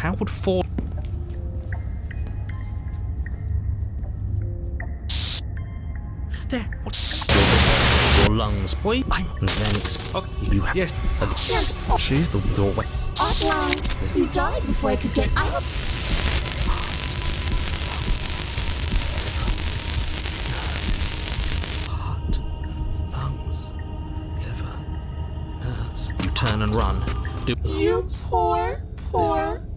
How would 4... There. What? Your lungs, boy. And then you have... Yes. She's the doorway. Long. You died before I could get out. Heart, lungs, liver, nerves. You turn and run. Do You poor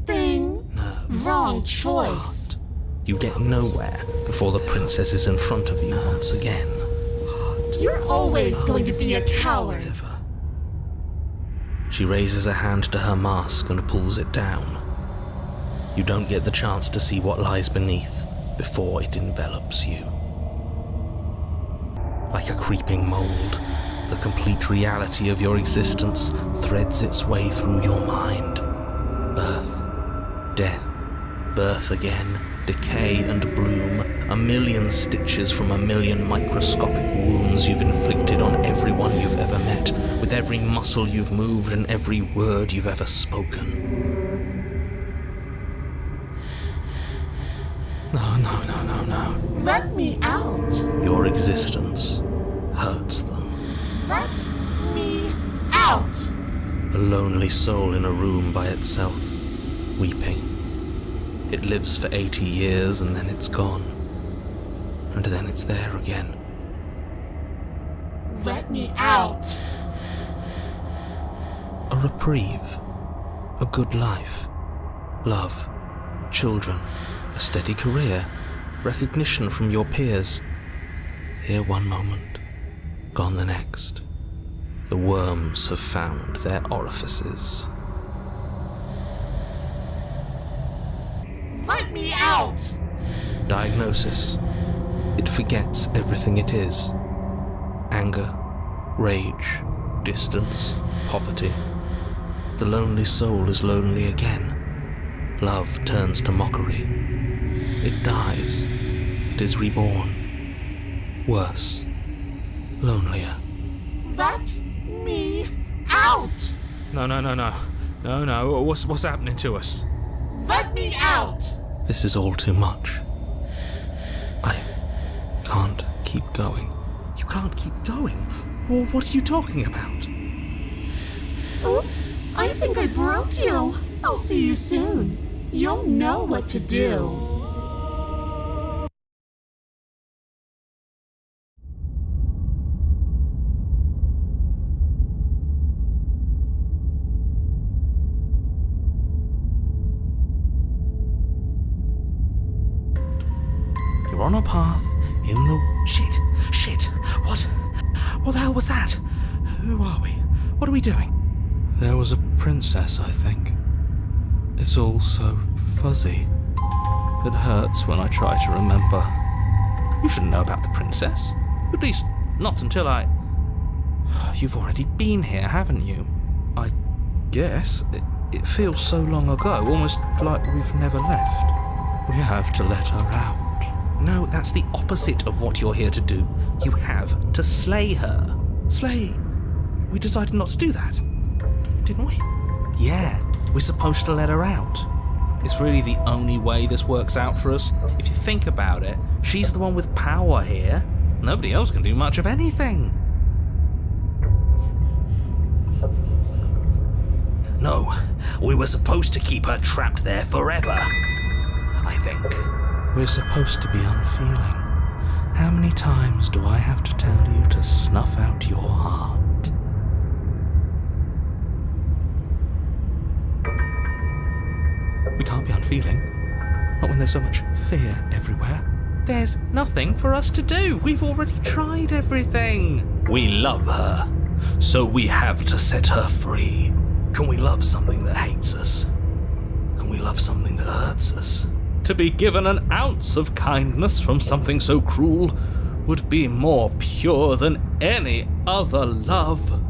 thing. nerves. Wrong choice. You get nowhere before the princess is in front of you once again. You're always going to be a coward. Liver. She raises a hand to her mask and pulls it down. You don't get the chance to see what lies beneath before it envelops you. Like a creeping mold, the complete reality of your existence threads its way through your mind. Birth, death, birth again, decay and bloom, a million stitches from a million microscopic wounds you've inflicted on everyone you've ever met, with every muscle you've moved and every word you've ever spoken. No. Let me out. Your existence hurts them. Let me out. A lonely soul in a room by itself, weeping. It lives for 80 years and then it's gone. And then it's there again. Let me out. A reprieve. A good life. Love. Children. A steady career. Recognition from your peers. Here one moment, gone the next. The worms have found their orifices. Let me out. Diagnosis. It forgets everything it is. Anger, rage, distance, poverty. The lonely soul is lonely again. Love turns to mockery. It dies. It is reborn. Worse. Lonelier. Let me out. No. What's happening to us? Let me out. This is all too much. I can't keep going. You can't keep going? Well, what are you talking about? Oops, I think I broke you. I'll see you soon. You'll know what to do. You're on a path in the... Shit. What the hell was that? Who are we? What are we doing? There was a princess, I think. It's all so fuzzy. It hurts when I try to remember. You shouldn't know about the princess. At least, not until I... You've already been here, haven't you? I guess. It feels so long ago, almost like we've never left. We have to let her out. No, that's the opposite of what you're here to do. You have to slay her. Slay? We decided not to do that, didn't we? Yeah, we're supposed to let her out. It's really the only way this works out for us. If you think about it, she's the one with power here. Nobody else can do much of anything. No, we were supposed to keep her trapped there forever, I think. We're supposed to be unfeeling. How many times do I have to tell you to snuff out your heart? We can't be unfeeling. Not when there's so much fear everywhere. There's nothing for us to do. We've already tried everything. We love her, so we have to set her free. Can we love something that hates us? Can we love something that hurts us? To be given an ounce of kindness from something so cruel would be more pure than any other love.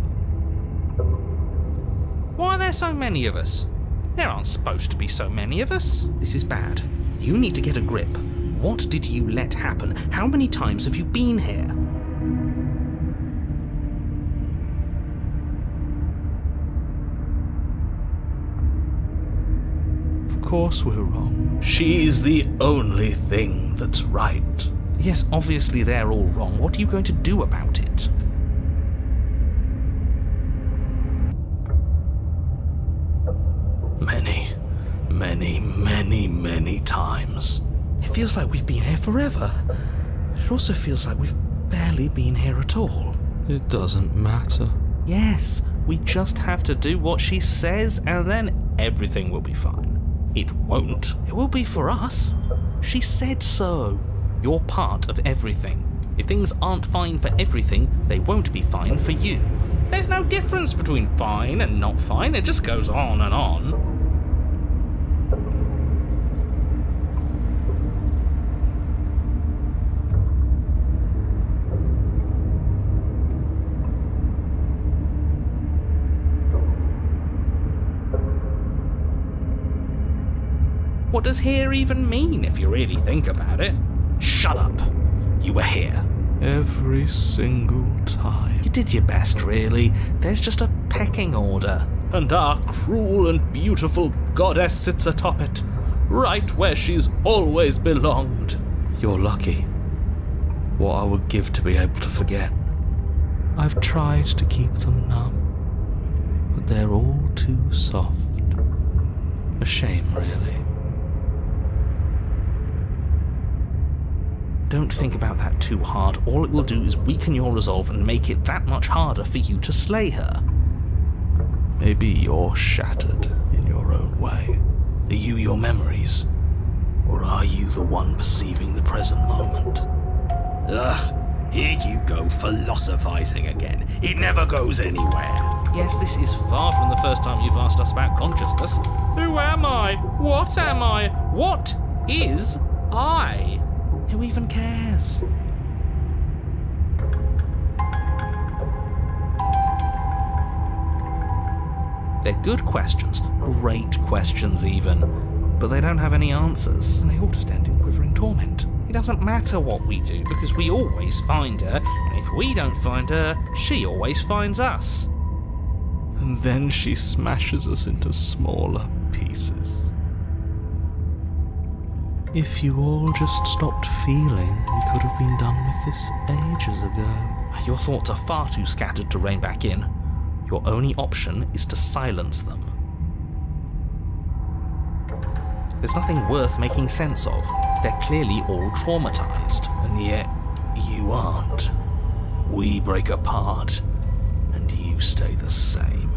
Why are there so many of us? There aren't supposed to be so many of us. This is bad. You need to get a grip. What did you let happen? How many times have you been here? course we're wrong. She's the only thing that's right. Yes, obviously they're all wrong. What are you going to do about it? Many times. It feels like we've been here forever. It also feels like we've barely been here at all. It doesn't matter. Yes, we just have to do what she says and then everything will be fine. It won't. It will be for us. She said so. You're part of everything. If things aren't fine for everything, they won't be fine for you. There's no difference between fine and not fine. It just goes on and on. What does here even mean if you really think about it? Shut up. You were here. Every single time. You did your best, really. There's just a pecking order. And our cruel and beautiful goddess sits atop it, right where she's always belonged. You're lucky. What I would give to be able to forget. I've tried to keep them numb, but they're all too soft. A shame, really. Don't think about that too hard. All it will do is weaken your resolve and make it that much harder for you to slay her. Maybe you're shattered in your own way. Are you your memories? Or are you the one perceiving the present moment? Ugh, here you go philosophizing again. It never goes anywhere. Yes, this is far from the first time you've asked us about consciousness. Who am I? What am I? What is I? Who even cares? They're good questions, great questions even, but they don't have any answers, and they all just end in quivering torment. It doesn't matter what we do, because we always find her, and if we don't find her, she always finds us. And then she smashes us into smaller pieces. If you all just stopped feeling, we could have been done with this ages ago. Your thoughts are far too scattered to rein back in. Your only option is to silence them. There's nothing worth making sense of. They're clearly all traumatized. And yet, you aren't. We break apart, and you stay the same.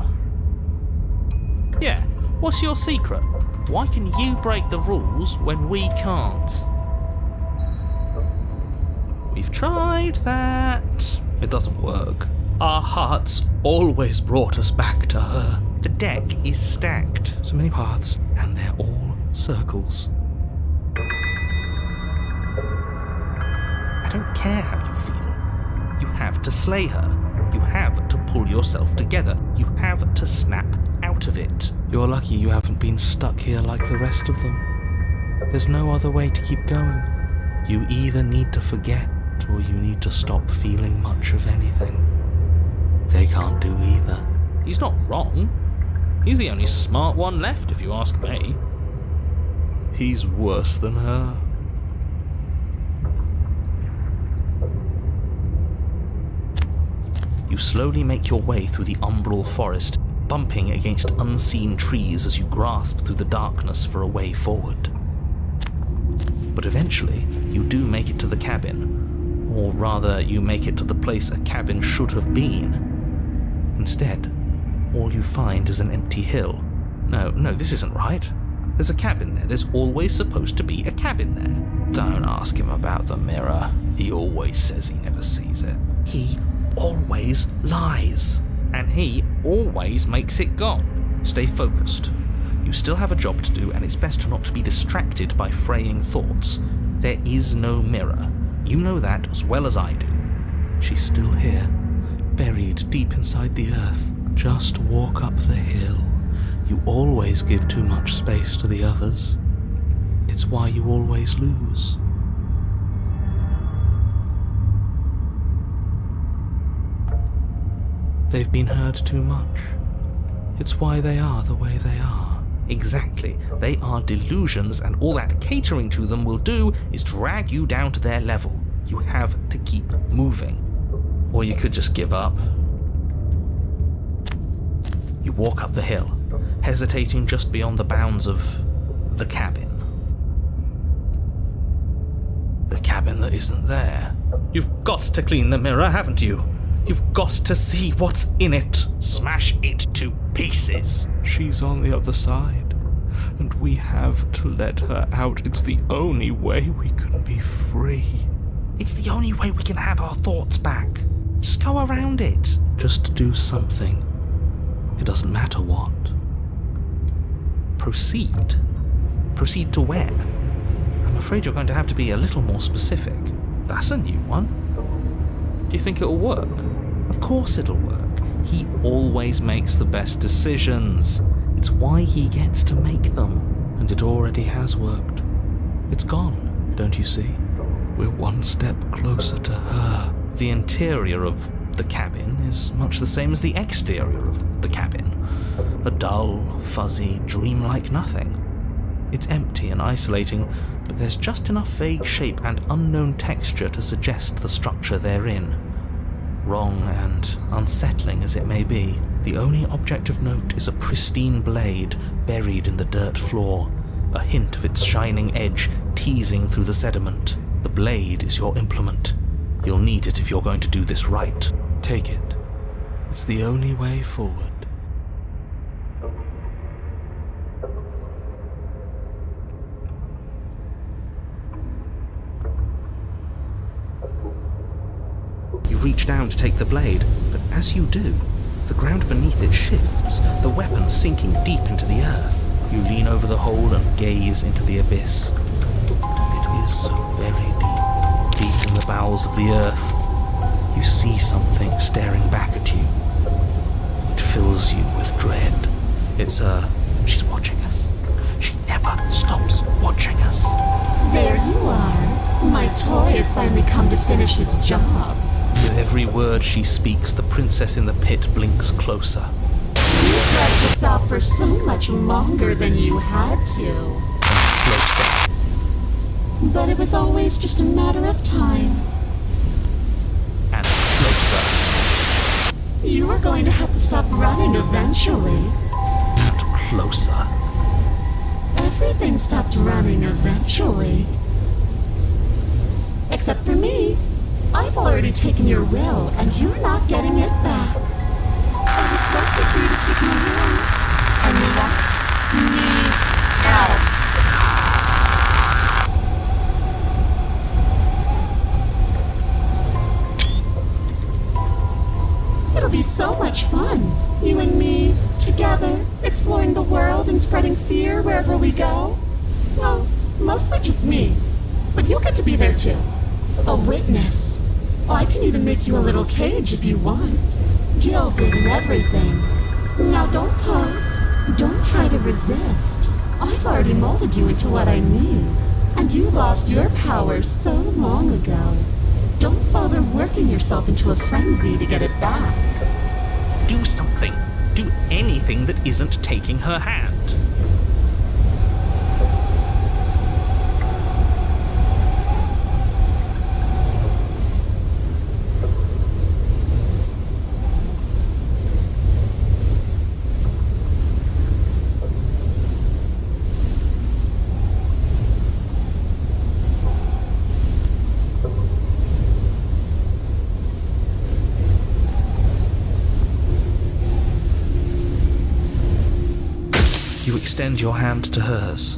Yeah, what's your secret? Why can you break the rules when we can't? We've tried that. It doesn't work. Our hearts always brought us back to her. The deck is stacked. So many paths, and they're all circles. I don't care how you feel. You have to slay her. You have to pull yourself together. You have to snap out of it. You're lucky you haven't been stuck here like the rest of them. There's no other way to keep going. You either need to forget, or you need to stop feeling much of anything. They can't do either. He's not wrong. He's the only smart one left, if you ask me. He's worse than her. You slowly make your way through the umbral forest, bumping against unseen trees as you grasp through the darkness for a way forward. But eventually, you do make it to the cabin. Or rather, you make it to the place a cabin should have been. Instead, all you find is an empty hill. No, this isn't right. There's a cabin there. There's always supposed to be a cabin there. Don't ask him about the mirror. He always says he never sees it. He always lies. And he always makes it gone. Stay focused. You still have a job to do, and it's best not to be distracted by fraying thoughts. There is no mirror. You know that as well as I do. She's still here, buried deep inside the earth. Just walk up the hill. You always give too much space to the others. It's why you always lose. They've been hurt too much. It's why they are the way they are. Exactly. They are delusions, and all that catering to them will do is drag you down to their level. You have to keep moving. Or you could just give up. You walk up the hill, hesitating just beyond the bounds of the cabin. The cabin that isn't there. You've got to clean the mirror, haven't you? You've got to see what's in it. Smash it to pieces. She's on the other side, and we have to let her out. It's the only way we can be free. It's the only way we can have our thoughts back. Just go around it. Just do something. It doesn't matter what. Proceed. Proceed to where? I'm afraid you're going to have to be a little more specific. That's a new one. Do you think it'll work? Of course it'll work. He always makes the best decisions. It's why he gets to make them. And it already has worked. It's gone, don't you see? We're one step closer to her. The interior of the cabin is much the same as the exterior of the cabin. A dull, fuzzy, dreamlike nothing. It's empty and isolating, but there's just enough vague shape and unknown texture to suggest the structure they're in. Wrong and unsettling as it may be, the only object of note is a pristine blade buried in the dirt floor, a hint of its shining edge teasing through the sediment. The blade is your implement. You'll need it if you're going to do this right. Take it. It's the only way forward. You reach down to take the blade, but as you do, the ground beneath it shifts, the weapon sinking deep into the earth. You lean over the hole and gaze into the abyss. It is so very deep in the bowels of the earth. You see something staring back at you. It fills you with dread. It's her. She's watching us. She never stops watching us. There you are. My toy has finally come to finish its job. With every word she speaks, the princess in the pit blinks closer. You dragged this out for so much longer than you had to. And closer. But it was always just a matter of time. And closer. You were going to have to stop running eventually. And closer. Everything stops running eventually. Except for me. I've already taken your will, and you're not getting it back. And what's left is for you to take my will and let me out. It'll be so much fun, you and me, together, exploring the world and spreading fear wherever we go. Well, mostly just me, but you'll get to be there too. A witness. I can even make you a little cage if you want. Gilded and everything. Now don't pose. Don't try to resist. I've already molded you into what I need. And you lost your power so long ago. Don't bother working yourself into a frenzy to get it back. Do something. Do anything that isn't taking her hand. You extend your hand to hers.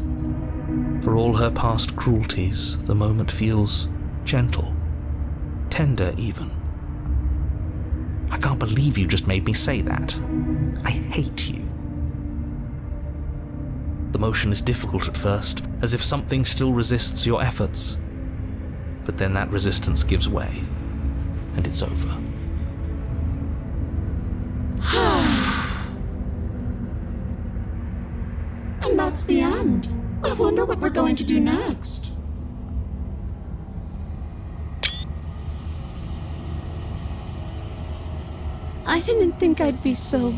For all her past cruelties, the moment feels gentle, tender even. I can't believe you just made me say that. I hate you. The motion is difficult at first, as if something still resists your efforts. But then that resistance gives way, and it's over. And that's the end. I wonder what we're going to do next. I didn't think I'd be so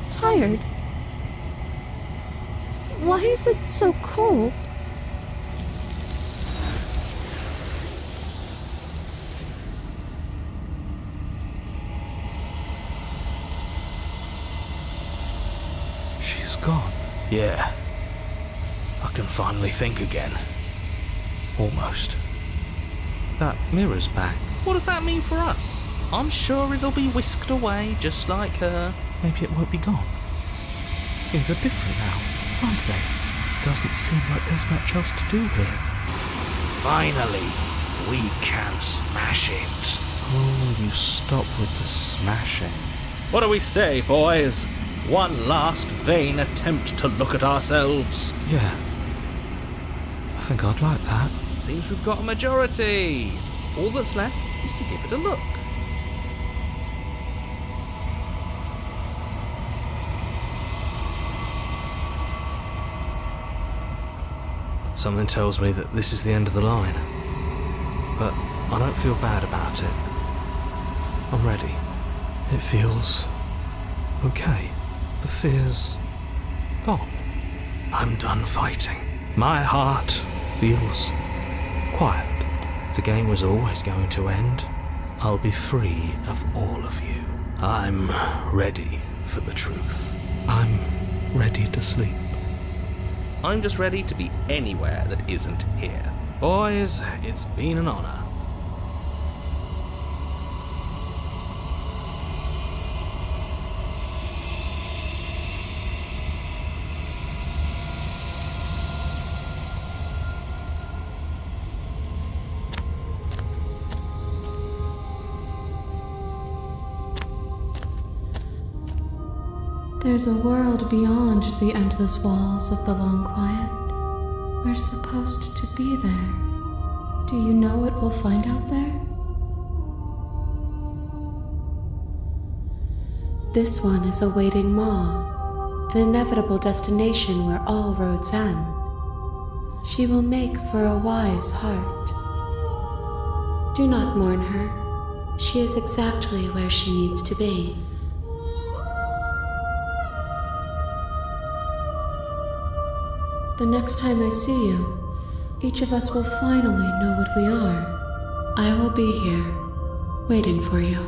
tired. Why is it so cold? She's gone. Yeah. I can finally think again. Almost. That mirror's back. What does that mean for us? I'm sure it'll be whisked away just like her. Maybe it won't be gone. Things are different now, aren't they? Doesn't seem like there's much else to do here. Finally, we can smash it. Oh, you stop with the smashing. What do we say, boys? One last vain attempt to look at ourselves. Yeah. I think I'd like that. Seems we've got a majority. All that's left is to give it a look. Something tells me that this is the end of the line. But I don't feel bad about it. I'm ready. It feels okay. The fear's gone. I'm done fighting. My heart feels quiet. The game was always going to end. I'll be free of all of you. I'm ready for the truth. I'm ready to sleep. I'm just ready to be anywhere that isn't here. Boys, it's been an honor. There's a world beyond the endless walls of the long quiet. We're supposed to be there. Do you know what we'll find out there? This one is awaiting Ma, an inevitable destination where all roads end. She will make for a wise heart. Do not mourn her. She is exactly where she needs to be. The next time I see you, each of us will finally know what we are. I will be here, waiting for you.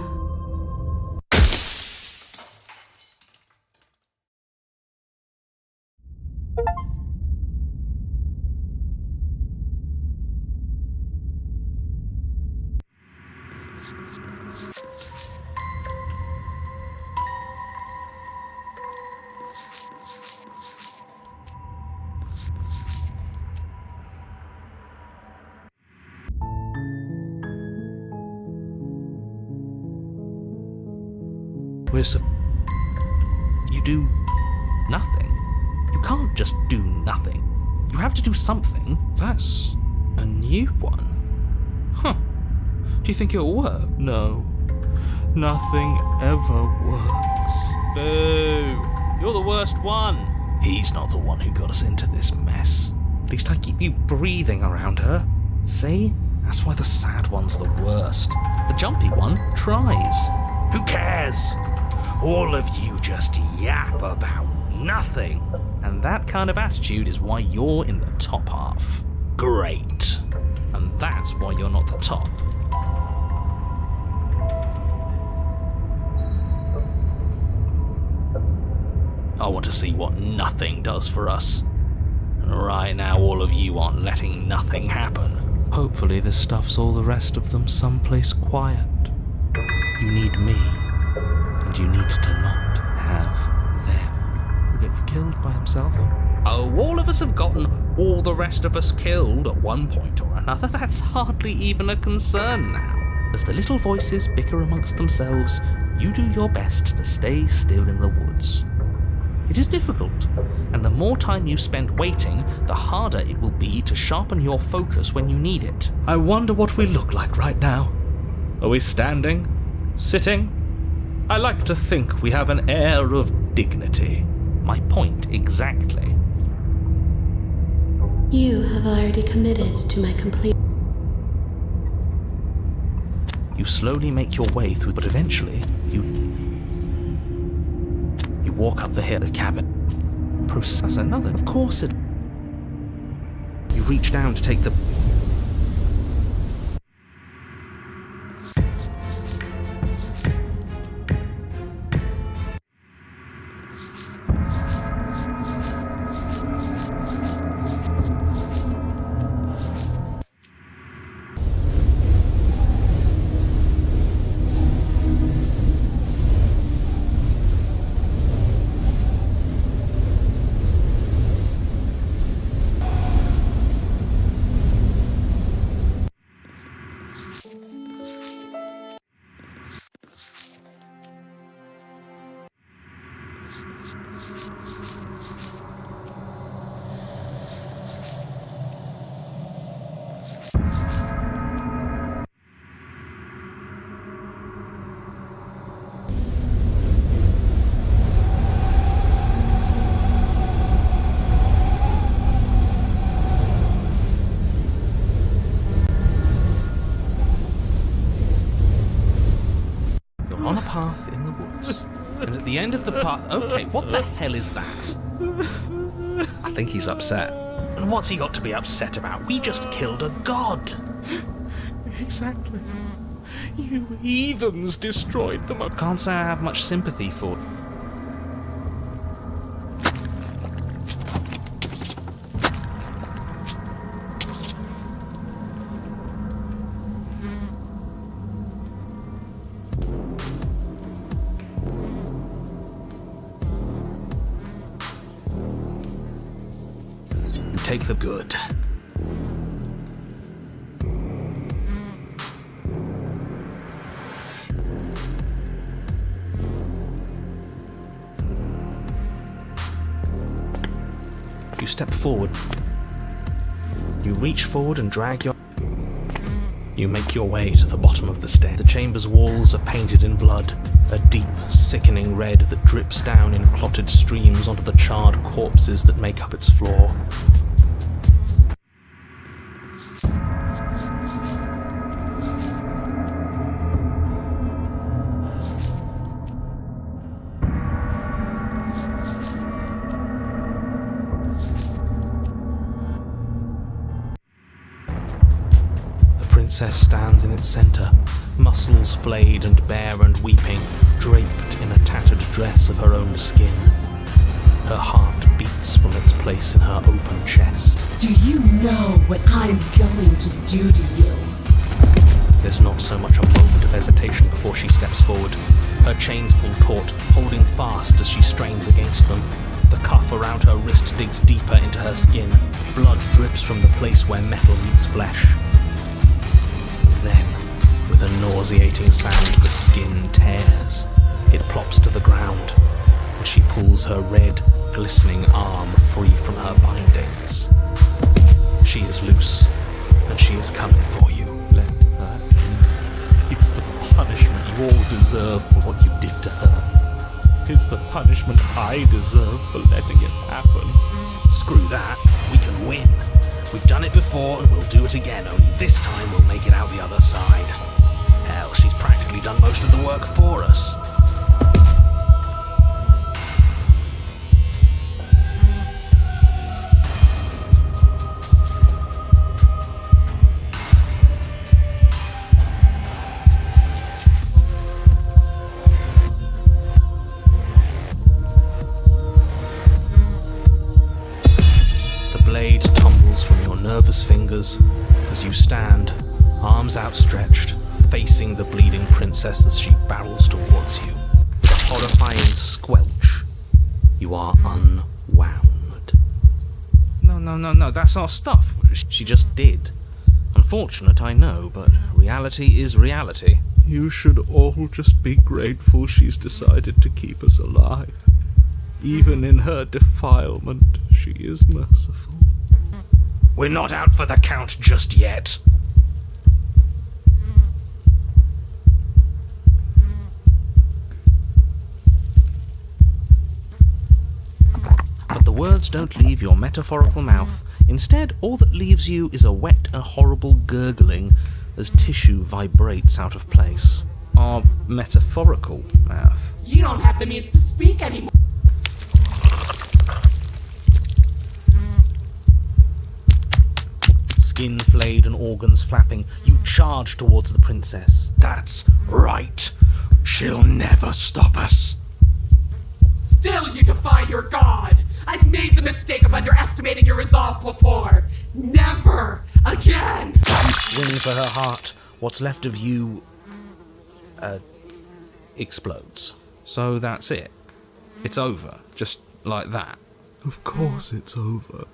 You do nothing. You can't just do nothing. You have to do something. That's a new one. Huh. Do you think it'll work? No. Nothing ever works. Boo! You're the worst one. He's not the one who got us into this mess. At least I keep you breathing around her. See? That's why the sad one's the worst. The jumpy one tries. Who cares? All of you just yap about nothing. And that kind of attitude is why you're in the top half. Great. And that's why you're not the top. I want to see what nothing does for us. And right now all of you aren't letting nothing happen. Hopefully this stuffs all the rest of them someplace quiet. You need me, and you need to not have them. He'll get you killed by himself. Oh, all of us have gotten all the rest of us killed at one point or another. That's hardly even a concern now. As the little voices bicker amongst themselves, you do your best to stay still in the woods. It is difficult, and the more time you spend waiting, the harder it will be to sharpen your focus when you need it. I wonder what we look like right now. Are we standing? Sitting? I like to think we have an air of dignity. My point exactly. You have already committed to my complete... You slowly make your way through, but eventually, you walk up the hill of the cabin. process another. Of course it... You reach down to take the... on a path in the woods. And at the end of the path... Okay, what the hell is that? I think he's upset. And what's he got to be upset about? We just killed a god. Exactly. You heathens destroyed them. Can't say I have much sympathy for... Take the good. You step forward. You reach forward and drag your... You make your way to the bottom of the stair. The chamber's walls are painted in blood, a deep, sickening red that drips down in clotted streams onto the charred corpses that make up its floor. The princess stands in its centre, muscles flayed and bare and weeping, draped in a tattered dress of her own skin. Her heart beats from its place in her open chest. Do you know what I'm going to do to you? There's not so much a moment of hesitation before she steps forward. Her chains pull taut, holding fast as she strains against them. The cuff around her wrist digs deeper into her skin. Blood drips from the place where metal meets flesh. Then, with a nauseating sound, the skin tears. It plops to the ground, and she pulls her red, glistening arm free from her bindings. She is loose, and she is coming for you. Let her in. It's the punishment you all deserve for what you did to her. It's the punishment I deserve for letting it happen. Screw that. We can win. We've done it before, and we'll do it again, only this time we'll make it out the other side. Hell, she's practically done most of the work for us. Blade tumbles from your nervous fingers as you stand, arms outstretched, facing the bleeding princess as she barrels towards you. With a horrifying squelch, you are unwound. No, that's our stuff. She just did. Unfortunate, I know, but reality is reality. You should all just be grateful she's decided to keep us alive. Even in her defilement, she is merciful. We're not out for the count just yet. But the words don't leave your metaphorical mouth. Instead, all that leaves you is a wet and horrible gurgling as tissue vibrates out of place. Our metaphorical mouth. You don't have the means to speak anymore. skin flayed and organs flapping, you charge towards the princess. That's right. She'll never stop us. Still you defy your god! I've made the mistake of underestimating your resolve before! Never again! You swing for her heart. What's left of you... explodes. So that's it. It's over. Just like that. Of course it's over.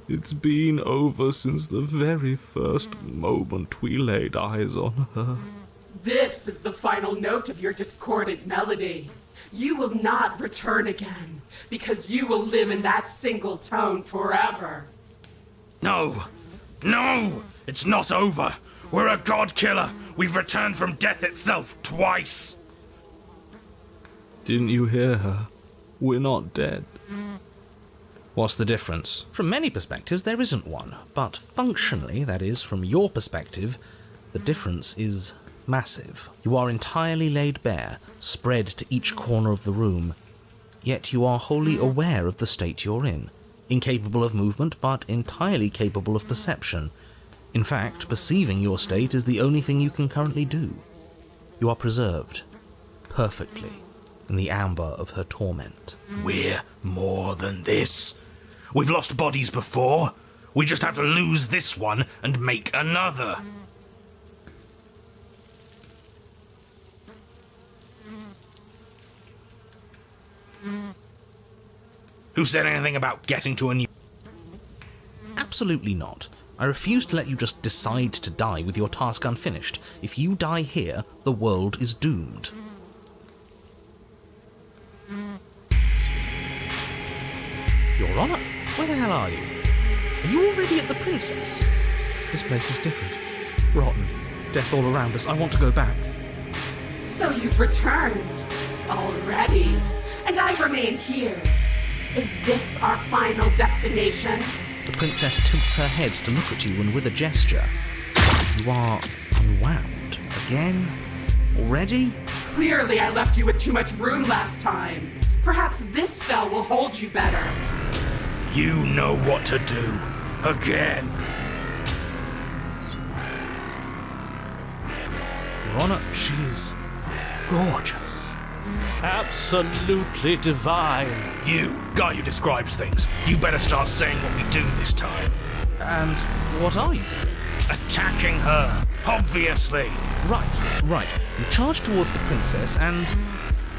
It's been over since the very first moment we laid eyes on her. This is the final note of your discordant melody. You will not return again, because you will live in that single tone forever. No! No! It's not over! We're a god killer! We've returned from death itself twice! Didn't you hear her? We're not dead. What's the difference? From many perspectives, there isn't one. But functionally, that is, from your perspective, the difference is massive. You are entirely laid bare, spread to each corner of the room. Yet you are wholly aware of the state you're in. Incapable of movement, but entirely capable of perception. In fact, perceiving your state is the only thing you can currently do. You are preserved, perfectly, in the amber of her torment. We're more than this. We've lost bodies before. We just have to lose this one and make another. Who said anything about getting to a new... Absolutely not. I refuse to let you just decide to die with your task unfinished. If you die here, the world is doomed. Your Honor, where the hell are you? Are you already at the Princess? This place is different. Rotten. Death all around us. I want to go back. So you've returned already, and I remain here. Is this our final destination? The Princess tilts her head to look at you, and with a gesture, you are unwound. Again? Already? Clearly I left you with too much room last time. Perhaps this cell will hold you better. You know what to do. Again. Your Honor, she's gorgeous. Absolutely divine. You, guy who describes things, you better start saying what we do this time. And what are you doing? Attacking her, obviously. Right. You charge towards the Princess and...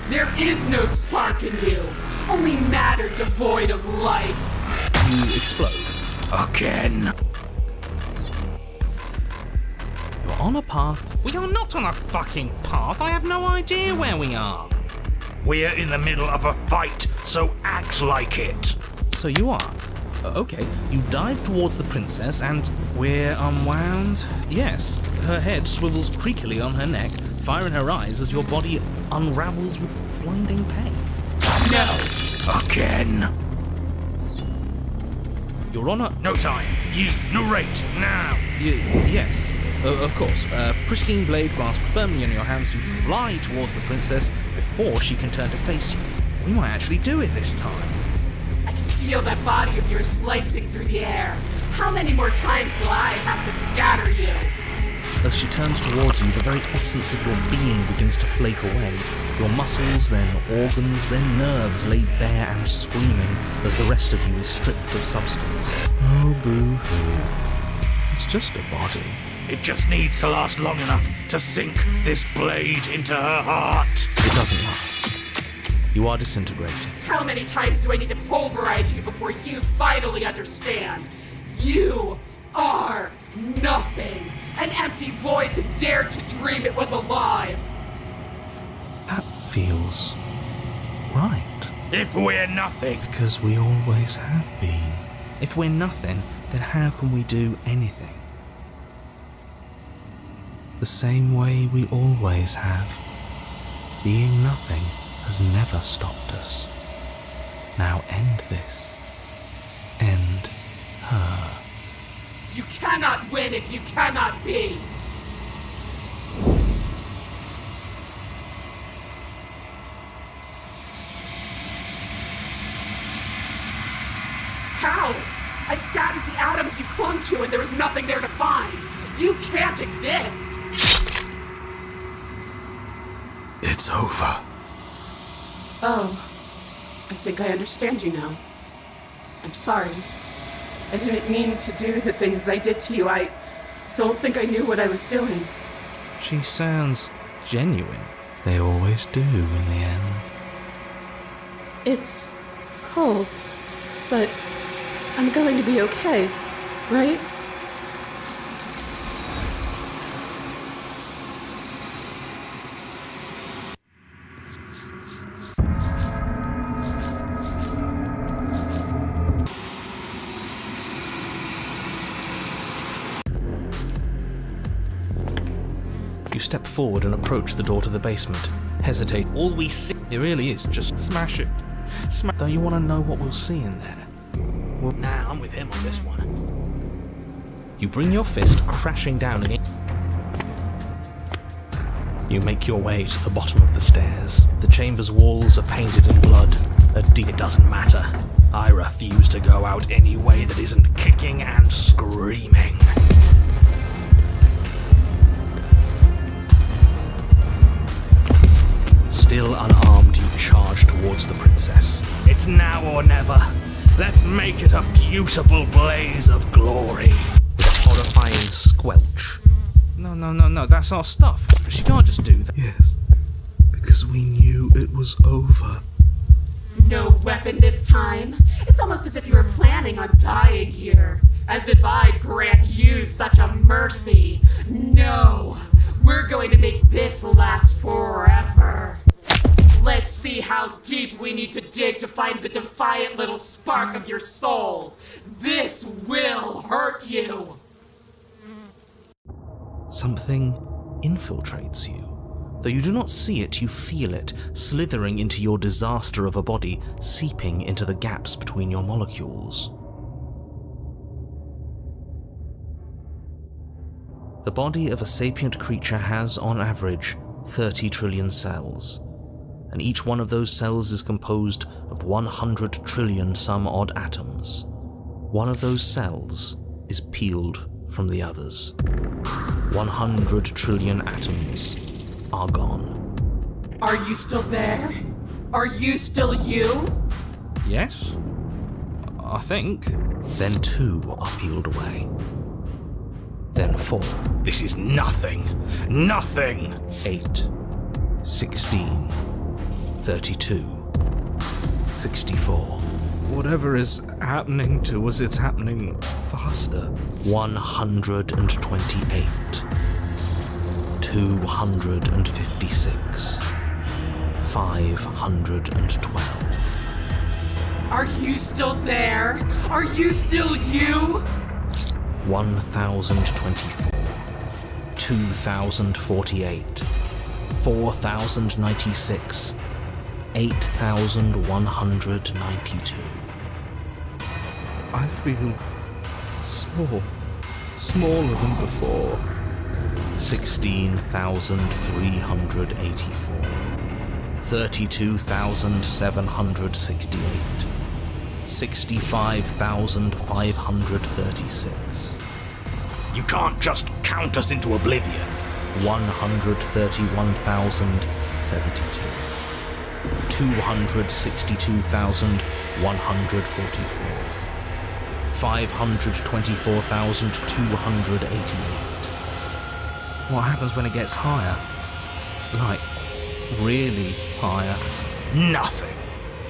There is no spark in you, only matter devoid of life. you explode. Again. You're on a path. We are not on a fucking path. I have no idea where we are. We're in the middle of a fight, so act like it. So you are. Okay, you dive towards the princess and we're unwound. Yes, her head swivels creakily on her neck, fire in her eyes as your body unravels with blinding pain. No! Again. Your Honor, No time. You narrate now. yes, of course. Pristine blade grasped firmly in your hands, you fly towards the princess before she can turn to face you. We might actually do it this time. I can feel that body of yours slicing through the air. How many more times will I have to scatter you? As she turns towards you, the very essence of your being begins to flake away. Your muscles, then organs, then nerves lay bare and screaming as the rest of you is stripped of substance. Oh, boo-hoo. It's just a body. It just needs to last long enough to sink this blade into her heart. It doesn't last. You are disintegrating. How many times do I need to pulverize you before you finally understand? You are nothing. An empty void that dared to dream it was alive. That feels right. If we're nothing, Because we always have been. If we're nothing, then how can we do anything? The same way we always have. Being nothing has never stopped us. Now end this. End her. You cannot win if you cannot be. How? I've scattered the atoms you clung to and there is nothing there to find. You can't exist. It's over. Oh, I think I understand you now. I'm sorry. I didn't mean to do the things I did to you. I don't think I knew what I was doing. She sounds genuine. They always do in the end. It's cold, but I'm going to be okay, right? You step forward and approach the door to the basement. Hesitate. All we see... It really is just... Smash it. Don't you want to know what we'll see in there? Well, Nah, I'm with him on this one. you bring your fist crashing down against... You make your way to the bottom of the stairs. The chamber's walls are painted in blood. It doesn't matter. I refuse to go out any way that isn't kicking and screaming. Still unarmed, you charge towards the princess. It's now or never. Let's make it a beautiful blaze of glory. with a horrifying squelch. No, that's our stuff. She can't just do that. Yes, because we knew it was over. No weapon this time? It's almost as if you were planning on dying here. As if I'd grant you such a mercy. No, we're going to make this last forever. Let's see how deep we need to dig to find the defiant little spark of your soul. This will hurt you. Something infiltrates you. Though you do not see it, you feel it, slithering into your disaster of a body, seeping into the gaps between your molecules. The body of a sapient creature has, on average, 30 trillion cells, and each one of those cells is composed of 100 trillion some odd atoms. One of those cells is peeled from the others. 100 trillion atoms are gone. Are you still there? Are you still you? Yes? I think. Then 2 are peeled away. Then 4. This is nothing. Nothing. 8. 16. 32. 64. Whatever is happening to us, it's happening faster. 128. 256. 512. Are you still there? Are you still you? 1024. 2048. 4096. 8192. I feel small. Smaller than before. 16,384. 32,768. 65,536. You can't just count us into oblivion. 131,072. 262,144. 524,288. What happens when it gets higher? Like, really higher? Nothing.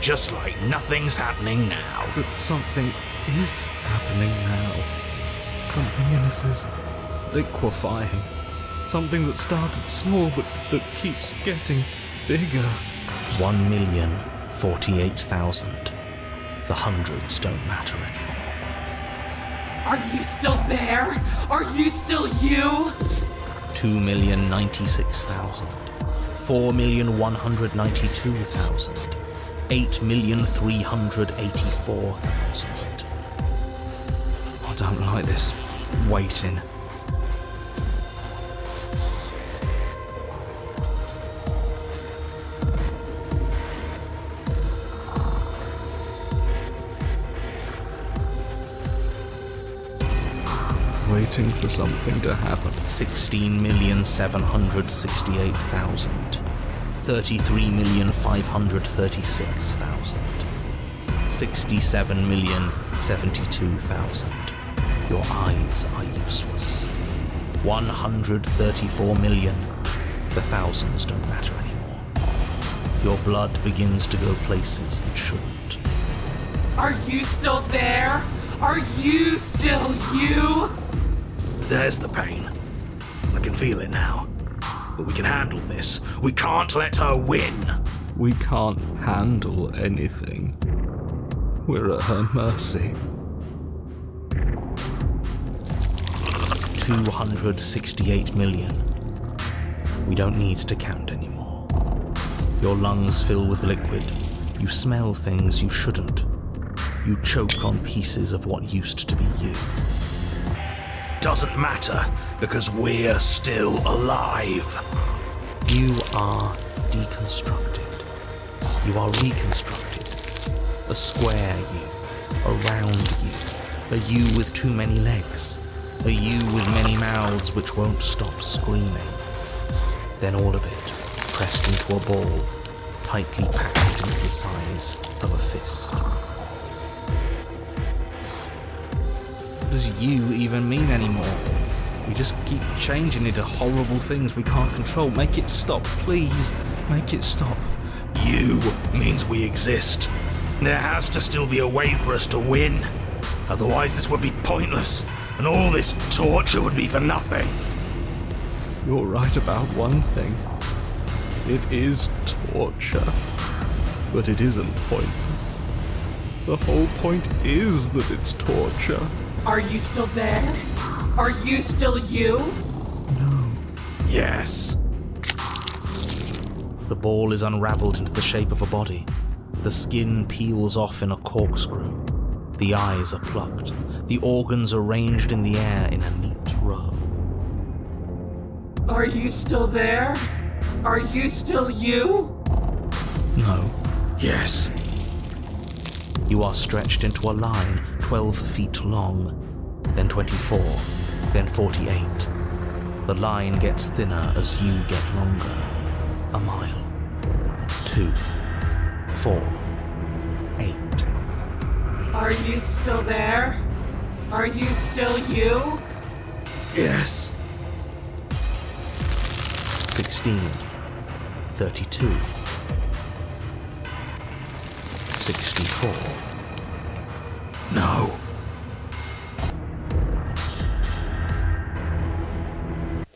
Just like nothing's happening now. But something is happening now. Something in us is liquefying. Something that started small but that keeps getting bigger. 1,048,000. The hundreds don't matter anymore. Are you still there? Are you still you? 2,096,000. 4,192,000. 8,384,000. I don't like this waiting. waiting for something to happen. 16,768,000. 33,536,000. 67,072,000. Your eyes are useless. 134 million. The thousands don't matter anymore. Your blood begins to go places it shouldn't. Are you still there? Are you still you? There's the pain. I can feel it now. But we can handle this. We can't let her win. We can't handle anything. We're at her mercy. 268 million. We don't need to count anymore. Your lungs fill with liquid. You smell things you shouldn't. You choke on pieces of what used to be you. Doesn't matter, because we're still alive. You are deconstructed. You are reconstructed. A square you, a round you, a you with too many legs, a you with many mouths which won't stop screaming. Then all of it pressed into a ball, tightly packed into the size of a fist. What does you even mean anymore? We just keep changing into horrible things we can't control. Make it stop, please. Make it stop. You means we exist. There has to still be a way for us to win. Otherwise this would be pointless, and all this torture would be for nothing. You're right about one thing. It is torture. But it isn't pointless. The whole point is that it's torture. Are you still there? Are you still you? No. Yes. The ball is unraveled into the shape of a body. The skin peels off in a corkscrew. The eyes are plucked. The organs arranged in the air in a neat row. Are you still there? Are you still you? No. Yes. You are stretched into a line 12 feet long, then 24, then 48. The line gets thinner as you get longer. A mile. 2. 4. 8. Are you still there? Are you still you? Yes. 16. 32. 64. No.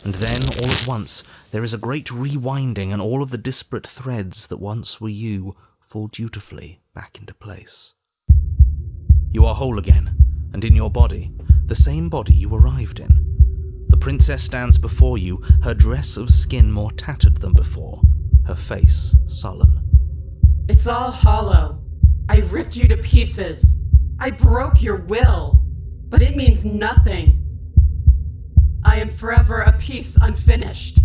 And then, all at once, there is a great rewinding, and all of the disparate threads that once were you fall dutifully back into place. You are whole again, and in your body, the same body you arrived in. The princess stands before you, her dress of skin more tattered than before, her face sullen. It's all hollow. I ripped you to pieces. I broke your will, but it means nothing. I am forever a piece unfinished,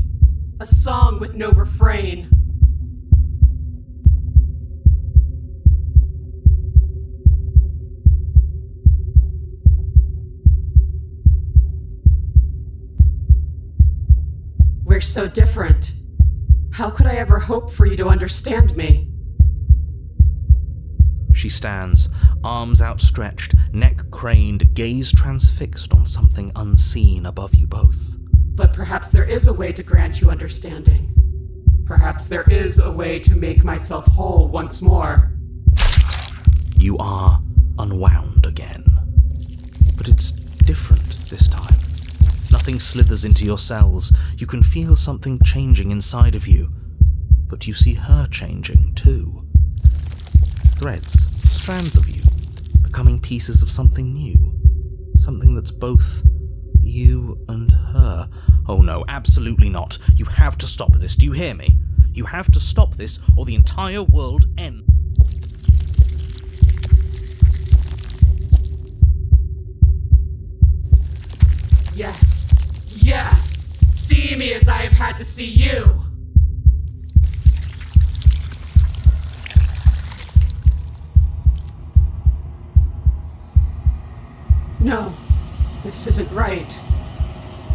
a song with no refrain. We're so different. How could I ever hope for you to understand me? She stands, arms outstretched, neck craned, gaze transfixed on something unseen above you both. But perhaps there is a way to grant you understanding. Perhaps there is a way to make myself whole once more. You are unwound again. But it's different this time. Nothing slithers into your cells. You can feel something changing inside of you. But you see her changing too. Threads, strands of you, becoming pieces of something new. Something that's both you and her. Oh no, absolutely not. You have to stop this. Do you hear me? You have to stop this, or the entire world ends. Yes, yes! See me as I have had to see you! No, This isn't right.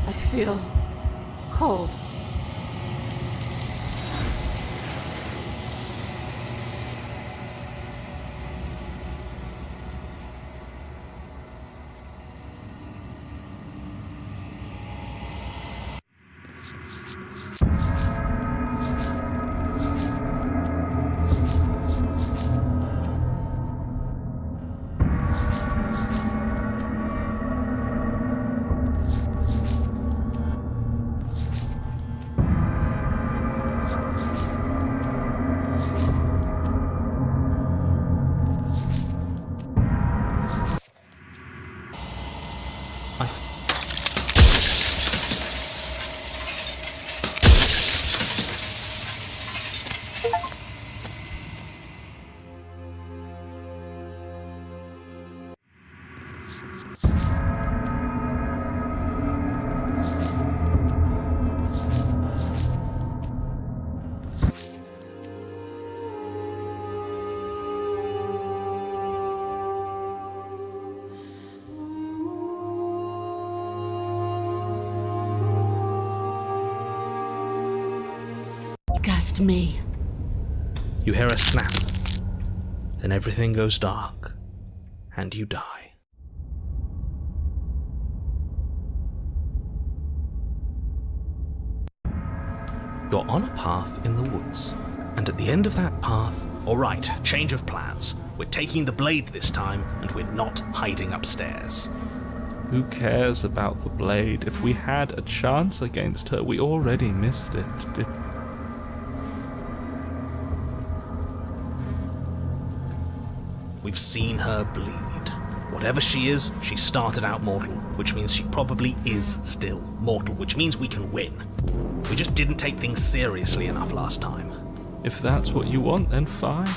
I feel cold. Gassed me. You hear a snap. Then everything goes dark, and you die. You're on a path in the woods, and at the end of that path... Alright, change of plans. We're taking the blade this time, and we're not hiding upstairs. Who cares about the blade? If we had a chance against her, we already missed it. We've seen her bleed. Whatever she is, she started out mortal, which means she probably is still mortal, which means we can win. We just didn't take things seriously enough last time. If that's what you want, then fine.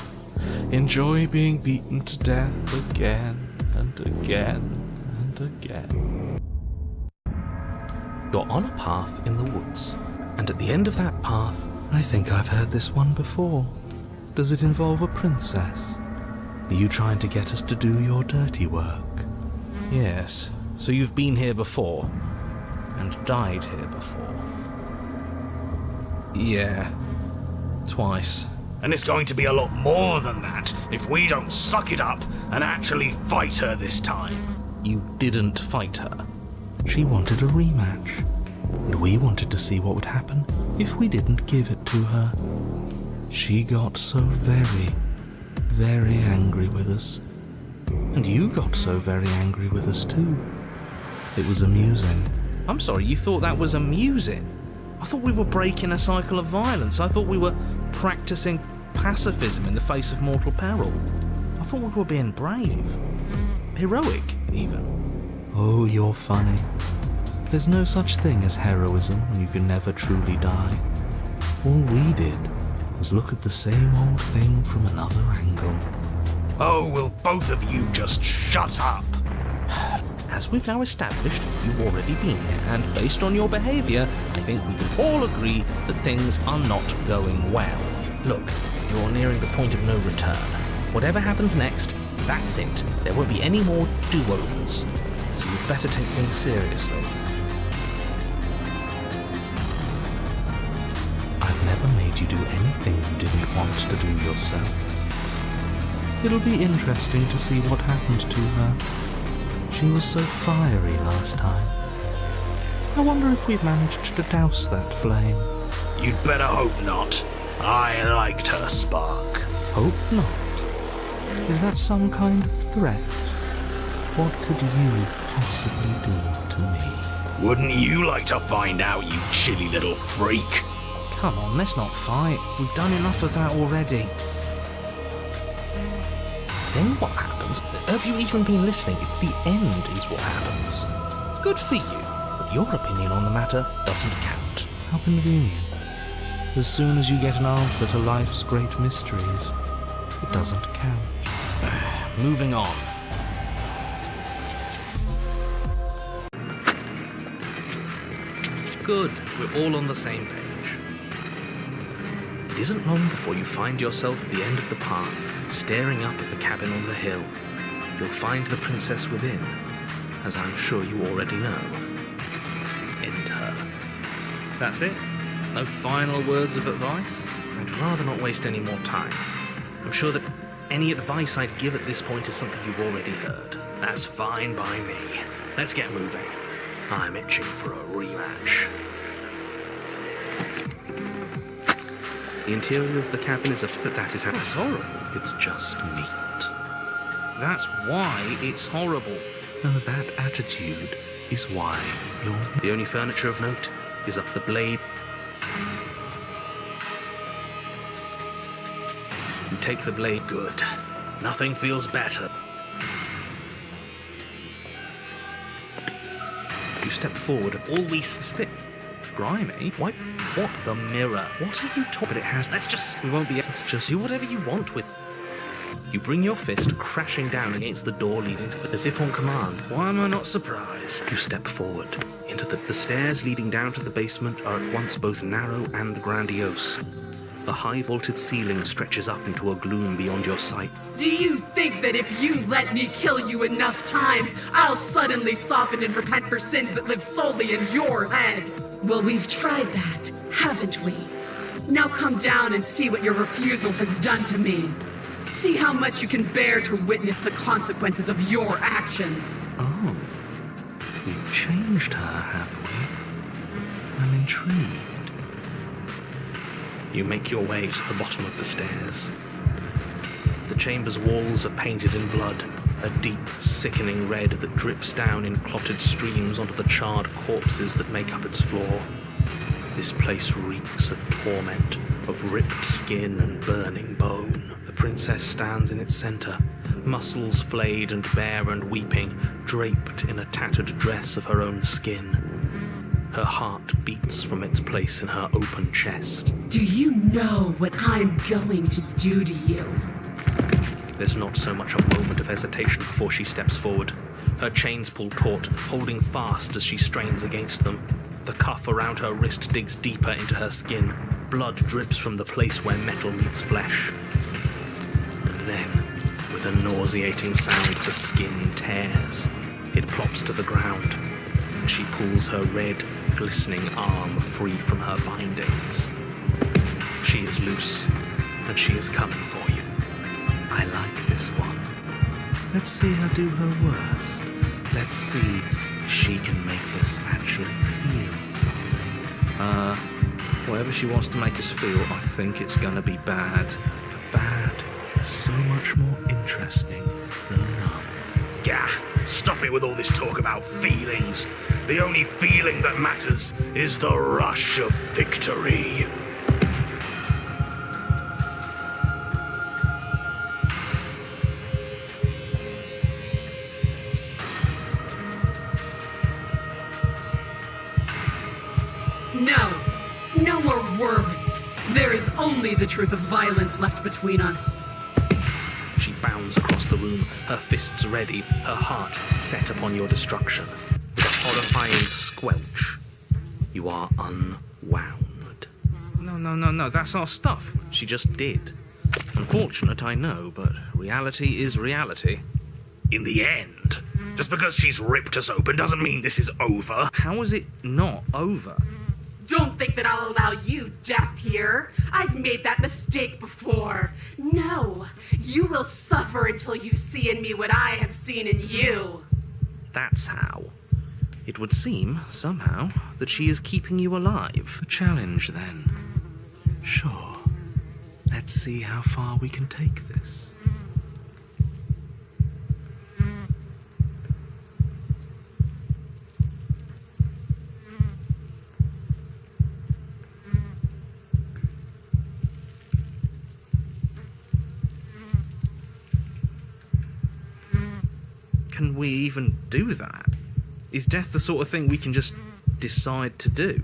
Enjoy being beaten to death again and again and again. You're on a path in the woods, and at the end of that path... I think I've heard this one before. Does it involve a princess? Are you trying to get us to do your dirty work? Yes, so you've been here before, and died here before. Yeah, twice. And it's going to be a lot more than that if we don't suck it up and actually fight her this time. You didn't fight her. She wanted a rematch, and we wanted to see what would happen if we didn't give it to her. She got so very angry with us. And you got so very angry with us too. It was amusing. I'm sorry, you thought that was amusing? I thought we were breaking a cycle of violence. I thought we were practicing pacifism in the face of mortal peril. I thought we were being brave. Heroic, even. Oh, you're funny. There's no such thing as heroism when you can never truly die. All we did was look at the same old thing from another angle. Oh, will both of you just shut up? As we've now established, you've already been here, and based on your behaviour, I think we can all agree that things are not going well. Look, you're nearing the point of no return. Whatever happens next, that's it. There won't be any more do-overs. So you'd better take things seriously. I've never made you do anything you didn't want to do yourself. It'll be interesting to see what happened to her. She was so fiery last time. I wonder if we've managed to douse that flame. You'd better hope not. I liked her spark. Hope not. Is that some kind of threat? What could you possibly do to me? Wouldn't you like to find out, you chilly little freak? Come on, let's not fight. We've done enough of that already. Then what happens? Have you even been listening? It's the end is what happens. Good for you, but your opinion on the matter doesn't count. How convenient. As soon as you get an answer to life's great mysteries, it doesn't count. Moving on. Good, we're all on the same page. It isn't long before you find yourself at the end of the path, staring up at the cabin on the hill. You'll find the princess within, as I'm sure you already know. End her. That's it? No final words of advice? I'd rather not waste any more time. I'm sure that any advice I'd give at this point is something you've already heard. That's fine by me. Let's get moving. I'm itching for a rematch. The interior of the cabin is that is how it's horrible. It's just meat. That's why it's horrible. No, that attitude is why you're... The only furniture of note is up the blade. You take the blade, good. Nothing feels better. You step forward, always spit. Grimy? What the mirror? What are you talking? But it has. Let's just. We won't be. Let's just do whatever you want with. You bring your fist crashing down against the door leading to the. As if on command. Why am I not surprised? You step forward into the stairs leading down to the basement are at once both narrow and grandiose. The high vaulted ceiling stretches up into a gloom beyond your sight. Do you think that if you let me kill you enough times, I'll suddenly soften and repent for sins that live solely in your head? Well, we've tried that, haven't we? Now come down and see what your refusal has done to me. See how much you can bear to witness the consequences of your actions. Oh, we've changed her, have we? I'm intrigued. You make your way to the bottom of the stairs. The chamber's walls are painted in blood, a deep, sickening red that drips down in clotted streams onto the charred corpses that make up its floor. This place reeks of torment, of ripped skin and burning bone. The princess stands in its center, muscles flayed and bare and weeping, draped in a tattered dress of her own skin. Her heart beats from its place in her open chest. Do you know what I'm going to do to you? There's not so much a moment of hesitation before she steps forward. Her chains pull taut, holding fast as she strains against them. The cuff around her wrist digs deeper into her skin. Blood drips from the place where metal meets flesh. And then, with a nauseating sound, the skin tears. It plops to the ground. She pulls her red, glistening arm free from her bindings. She is loose, and she is coming for you. I like this one. Let's see her do her worst. Let's see if she can make us actually feel something. Whatever she wants to make us feel, I think it's gonna be bad. But bad is so much more interesting than numb. Gah! Stop it with all this talk about feelings. The only feeling that matters is the rush of victory. No more words. There is only the truth of violence left between us. She bounds across the room, her fists ready, her heart set upon your destruction. With a horrifying squelch, you are unwound. No, that's our stuff. She just did. Unfortunate, I know, but reality is reality. In the end, just because she's ripped us open doesn't mean this is over. How is it not over? Don't think that I'll allow you death here. I've made that mistake before. No, you will suffer until you see in me what I have seen in you. That's how. It would seem, somehow, that she is keeping you alive. A challenge, then. Sure. Let's see how far we can take this. Can we even do that? Is death the sort of thing we can just decide to do?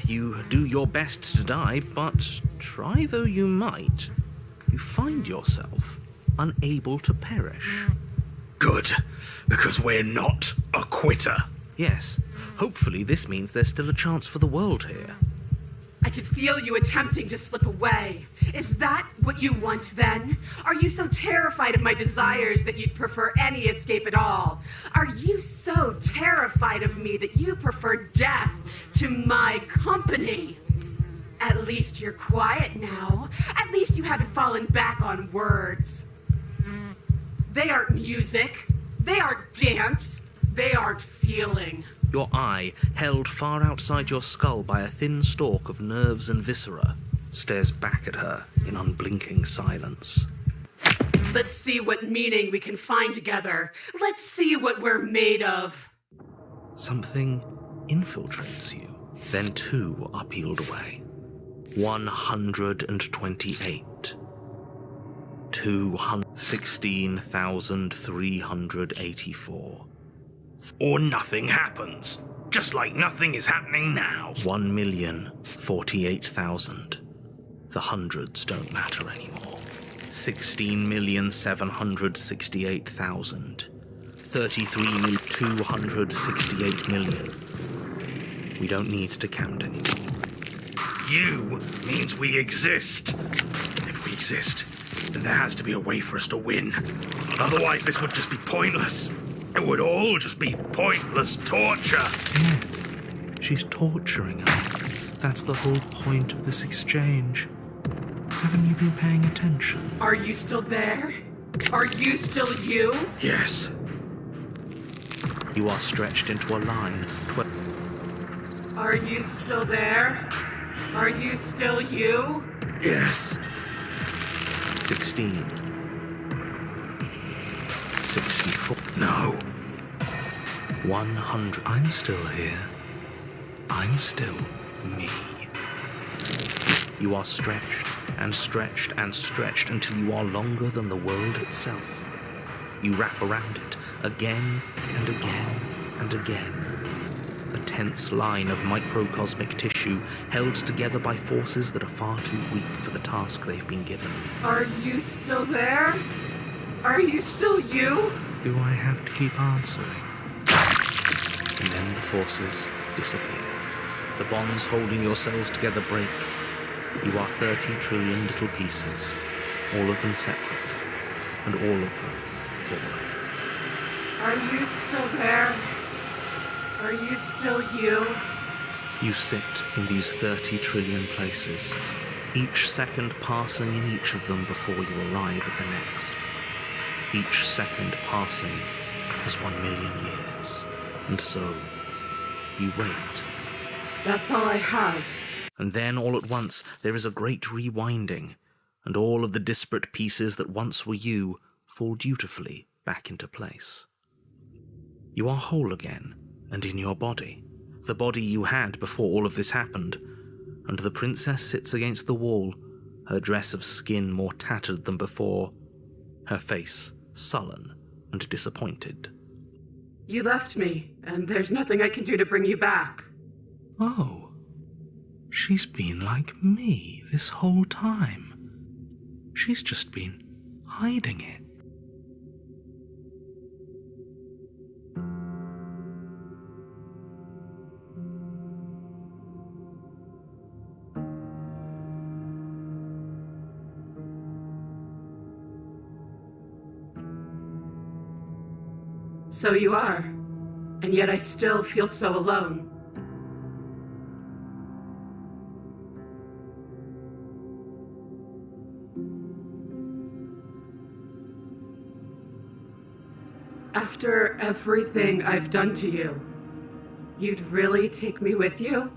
You do your best to die, but try though you might, you find yourself unable to perish. Good, because we're not a quitter. Yes, hopefully this means there's still a chance for the world here. I can feel you attempting to slip away. Is that what you want then? Are you so terrified of my desires that you'd prefer any escape at all? Are you so terrified of me that you prefer death to my company? At least you're quiet now. At least you haven't fallen back on words. They aren't music. They aren't dance. They aren't feeling. Your eye, held far outside your skull by a thin stalk of nerves and viscera, stares back at her in unblinking silence. Let's see what meaning we can find together. Let's see what we're made of. Something infiltrates you. Then two are peeled away. 128. 16,384. Or nothing happens. Just like nothing is happening now. 1,048,000. The hundreds don't matter anymore. 16,768,000. 33,268,000,000. We don't need to count anymore. You means we exist. If we exist, then there has to be a way for us to win. Otherwise, this would just be pointless. It would all just be pointless torture. Yes, she's torturing us. That's the whole point of this exchange. Haven't you been paying attention? Are you still there? Are you still you? Yes. You are stretched into a line. Are you still there? Are you still you? Yes. 16. 64. No. 100. I'm still here. I'm still me. You are stretched and stretched and stretched until you are longer than the world itself. You wrap around it again and again and again. A tense line of microcosmic tissue held together by forces that are far too weak for the task they've been given. Are you still there? Are you still you? Do I have to keep answering? And then the forces disappear. The bonds holding your cells together break. You are 30 trillion little pieces, all of them separate, and all of them falling. Are you still there? Are you still you? You sit in these 30 trillion places, each second passing in each of them before you arrive at the next. Each second passing is 1,000,000 years. And so, you wait. That's all I have. And then, all at once, there is a great rewinding, and all of the disparate pieces that once were you fall dutifully back into place. You are whole again, and in your body, the body you had before all of this happened, and the princess sits against the wall, her dress of skin more tattered than before, her face sullen and disappointed. You left me, and there's nothing I can do to bring you back. Oh, she's been like me this whole time. She's just been hiding it. So you are, and yet I still feel so alone. After everything I've done to you, you'd really take me with you?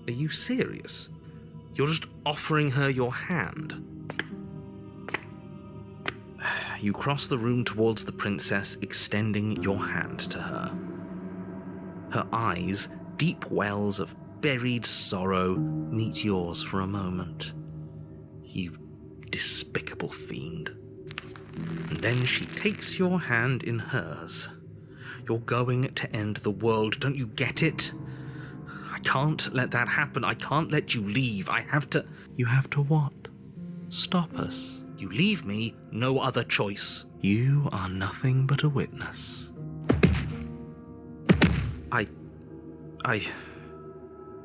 Are you serious? You're just offering her your hand. You cross the room towards the princess, extending your hand to her. Her eyes, deep wells of buried sorrow, meet yours for a moment. You despicable fiend. And then she takes your hand in hers. You're going to end the world, don't you get it? I can't let that happen. I can't let you leave. I have to... You have to what? Stop us. You leave me no other choice. You are nothing but a witness.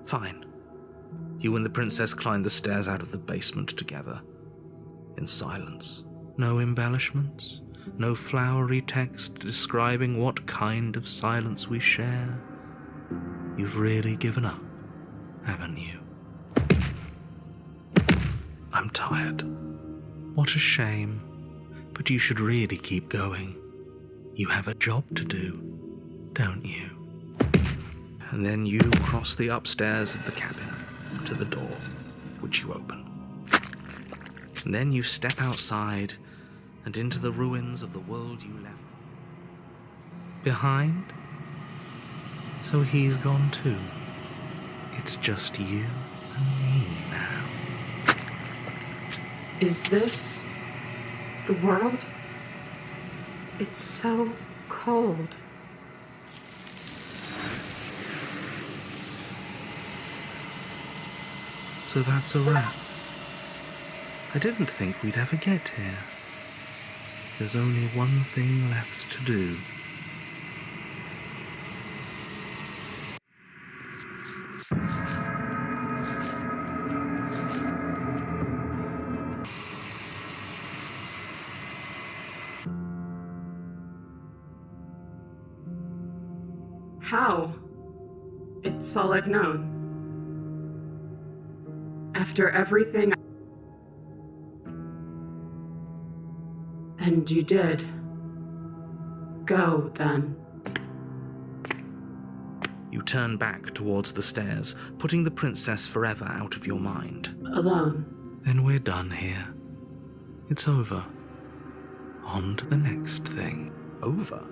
Fine. You and the princess climbed the stairs out of the basement together. In silence. No embellishments. No flowery text describing what kind of silence we share. You've really given up, haven't you? I'm tired. What a shame. But you should really keep going. You have a job to do, don't you? And then you cross the upstairs of the cabin to the door, which you open. And then you step outside and into the ruins of the world you left behind. So he's gone too. It's just you and me now. Is this the world? It's so cold. So that's a wrap. I didn't think we'd ever get here. There's only one thing left to do. How? It's all I've known. After everything. And you did. Go, then. You turn back towards the stairs, putting the princess forever out of your mind. Alone. Then we're done here. It's over. On to the next thing. Over?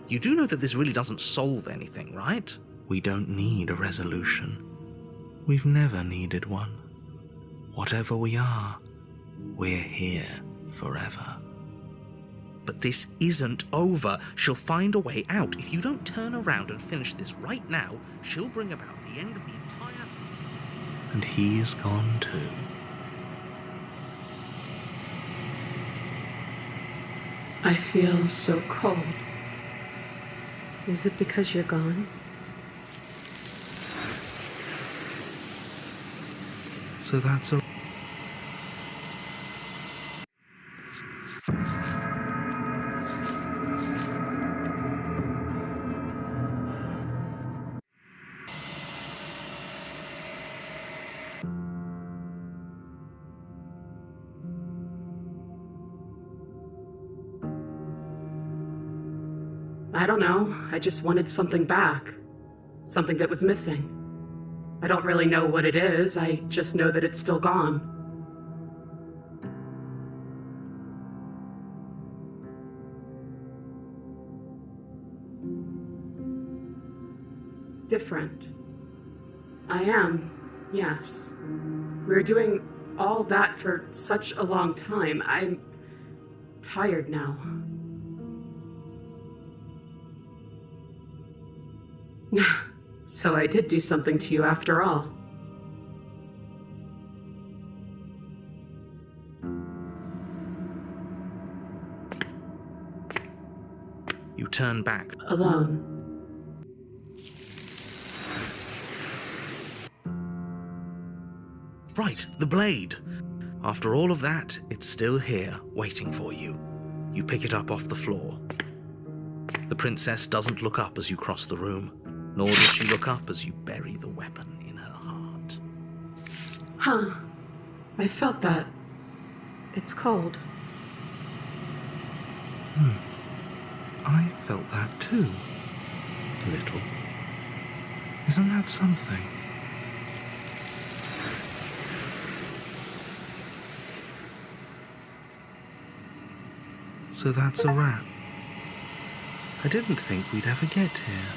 You do know that this really doesn't solve anything, right? We don't need a resolution. We've never needed one. Whatever we are, we're here forever. But this isn't over. She'll find a way out. If you don't turn around and finish this right now, she'll bring about the end of the entire... And he's gone too. I feel so cold. Is it because you're gone? So that's a... I don't know. I just wanted something back. Something that was missing. I don't really know what it is. I just know that it's still gone. Different. I am, yes. We're doing all that for such a long time. I'm tired now. So I did do something to you after all. You turn back. Alone. Right, the blade. After all of that, it's still here, waiting for you. You pick it up off the floor. The princess doesn't look up as you cross the room, nor does she look up as you bury the weapon in her heart. Huh. I felt that. It's cold. I felt that too. A little. Isn't that something? So that's a wrap. I didn't think we'd ever get here.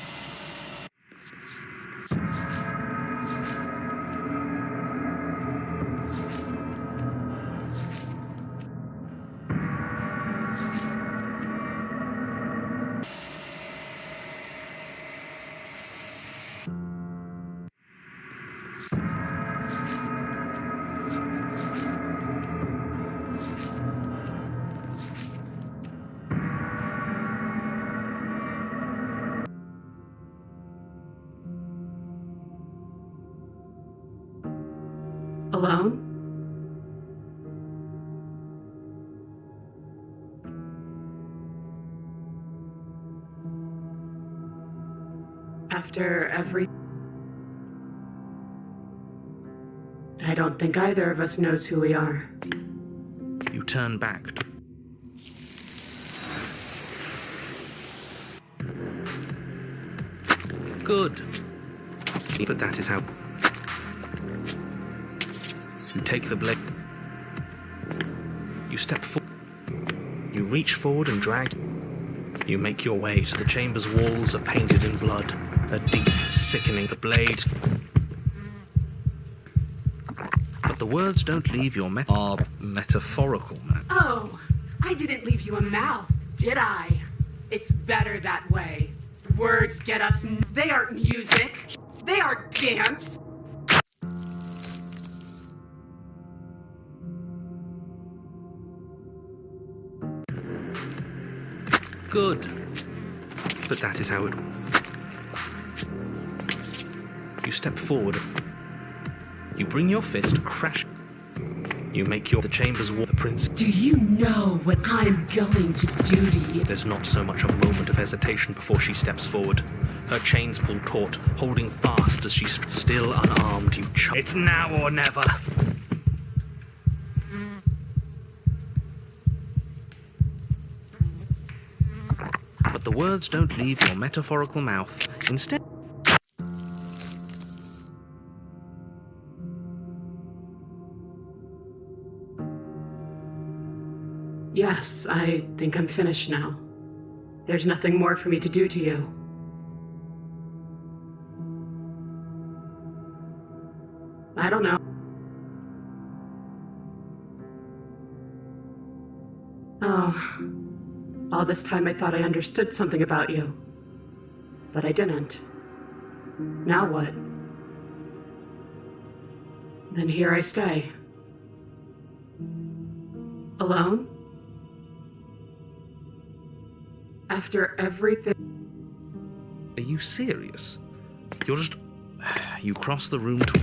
Alone? After every... I don't think either of us knows who we are. You turn back. Good. But that is how... You take the blade. You step forward. You reach forward and drag. You make your way to the chamber's walls are painted in blood. A deep, sickening the blade. But the words don't leave your are metaphorical, man. Oh, I didn't leave you a mouth, did I? It's better that way. Words get us. They aren't music. They aren't dance. Good. But that is how it... You step forward. You bring your fist, crash. You make the chamber's wall, the prince. Do you know what I'm going to do to you? There's not so much a moment of hesitation before she steps forward. Her chains pull taut, holding fast as she's still unarmed. You It's now or never. But the words don't leave your metaphorical mouth. Instead... Yes, I think I'm finished now. There's nothing more for me to do to you. I don't know. Oh, all this time I thought I understood something about you. But I didn't. Now what? Then here I stay. Alone? After everything... Are you serious? You're just... You cross the room to...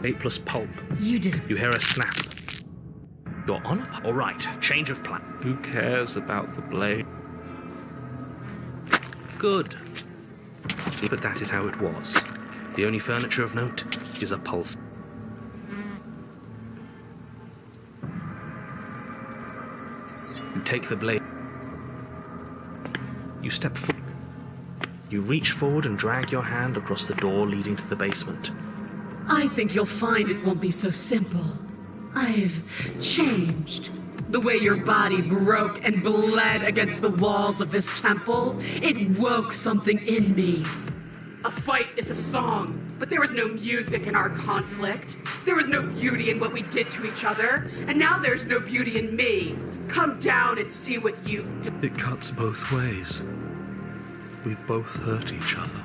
8 plus pulp. You hear a snap. You're on a... All right, change of plan. Who cares about the blade? Good. But that is how it was. The only furniture of note is a pulse. You take the blade. You step forward. You reach forward and drag your hand across the door leading to the basement. I think you'll find it won't be so simple. I've changed. The way your body broke and bled against the walls of this temple, it woke something in me. A fight is a song, but there was no music in our conflict. There was no beauty in what we did to each other, and now there's no beauty in me. Come down and see what you've done. It cuts both ways. We've both hurt each other.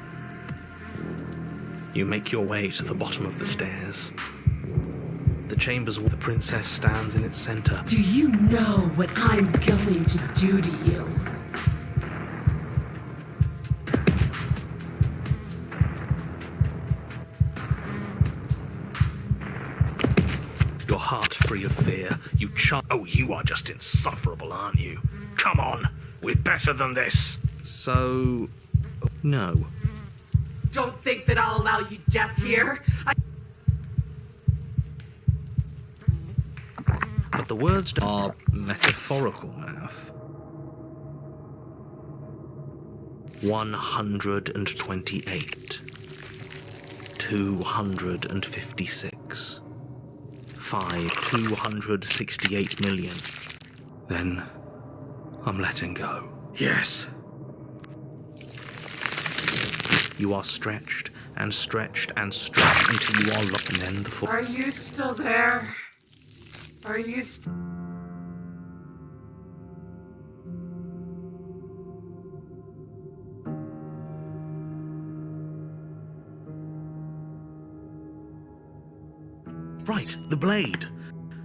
You make your way to the bottom of the stairs. The chamber's where the princess stands in its center. Do you know what I'm going to do to you? Your heart free of fear, you Oh, you are just insufferable, aren't you? Come on, we're better than this. So... No. Don't think that I'll allow you death here. But the words are metaphorical, mouth. 128. 256. 268 million. Then I'm letting go. Yes. You are stretched and stretched and stretched until you are locked, and then the Are you still there? Are you Right, the blade.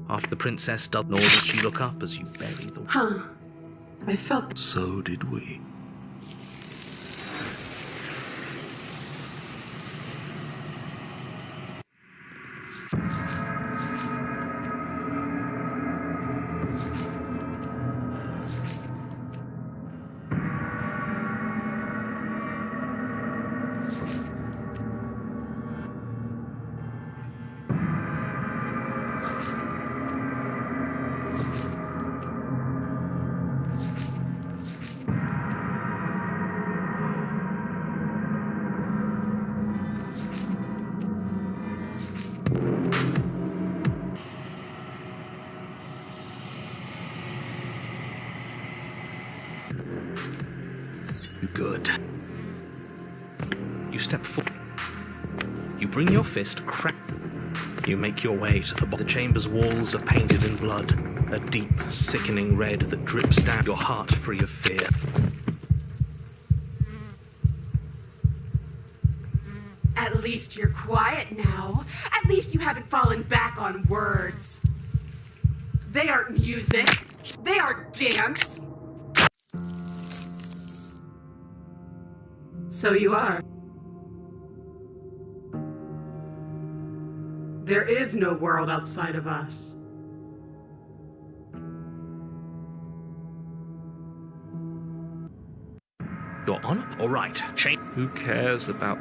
After the princess does, nor does she look up as you bury the... Huh. I felt. So did we. Good. You step forward. You bring your fist, crack. You make your way to the bottom. The chamber's walls are painted in blood, a deep, sickening red that drips down your heart free of fear. At least you're quiet now. At least you haven't fallen back on words. They aren't music. They aren't dance. So you are. There is no world outside of us. You're on it? All right. Change. Who cares about...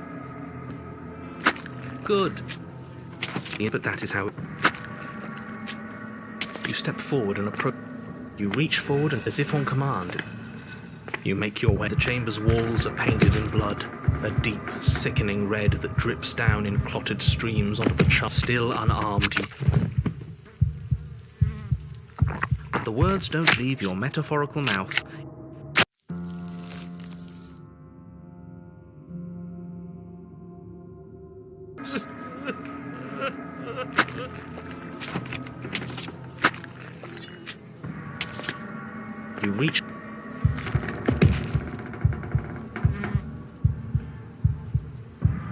Good. Yeah, but that is how... You step forward and approach. You reach forward and, as if on command, you make your way. The chamber's walls are painted in blood, a deep, sickening red that drips down in clotted streams onto the still unarmed. The words don't leave your metaphorical mouth. You reach.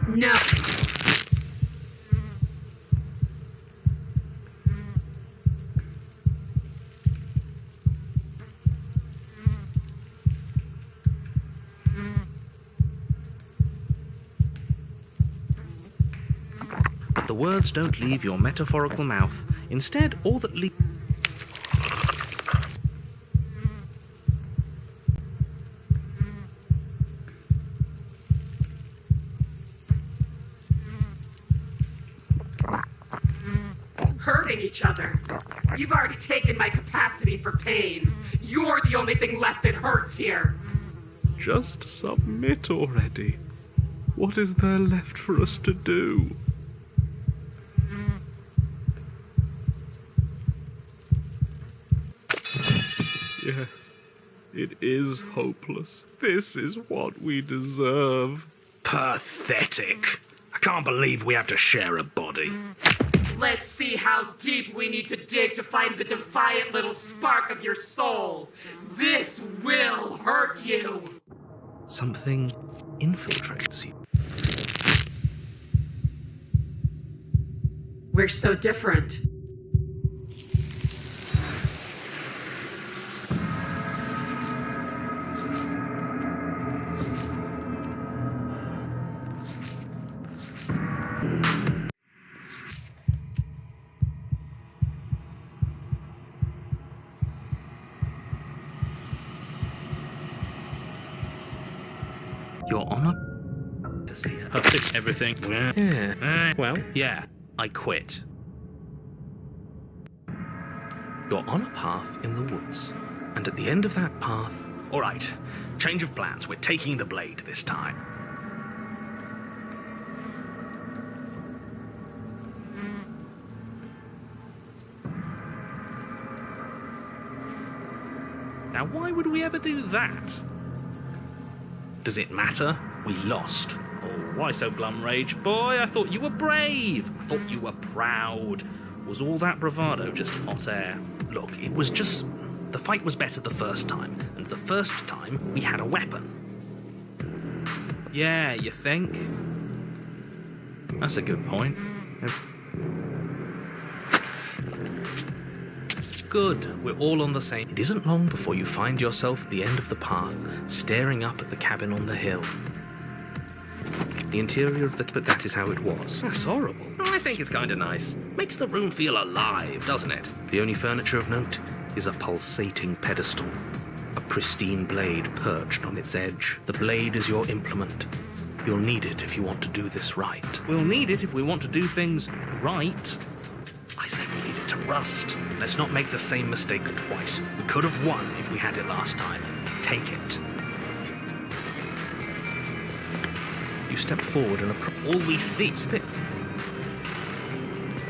No. The words don't leave your metaphorical mouth. Instead, all that leaves. Hurting each other. You've already taken my capacity for pain. You're the only thing left that hurts here. Just submit already. What is there left for us to do? Yes, it is hopeless. This is what we deserve. Pathetic. I can't believe we have to share a body. Let's see how deep we need to dig to find the defiant little spark of your soul. This will hurt you. Something infiltrates you. We're so different. Your honor? To see her. Everything. Yeah. Well, yeah, I quit. You're on a path in the woods, and at the end of that path... All right, change of plans. We're taking the blade this time. Now, why would we ever do that? Does it matter? We lost. Oh, why so glum, Rage? Boy, I thought you were brave. I thought you were proud. Was all that bravado just hot air? Look, it was just... The fight was better the first time, and the first time we had a weapon. Yeah, you think? That's a good point. Good, we're all on the same. It isn't long before you find yourself at the end of the path, staring up at the cabin on the hill. The interior of the... but that is how it was. That's horrible. I think it's kind of nice. Makes the room feel alive, doesn't it? The only furniture of note is a pulsating pedestal. A pristine blade perched on its edge. The blade is your implement. You'll need it if you want to do this right. We'll need it if we want to do things right. I say we leave it to rust. Let's not make the same mistake twice. We could have won if we had it last time. Take it. You step forward and all we see is spit.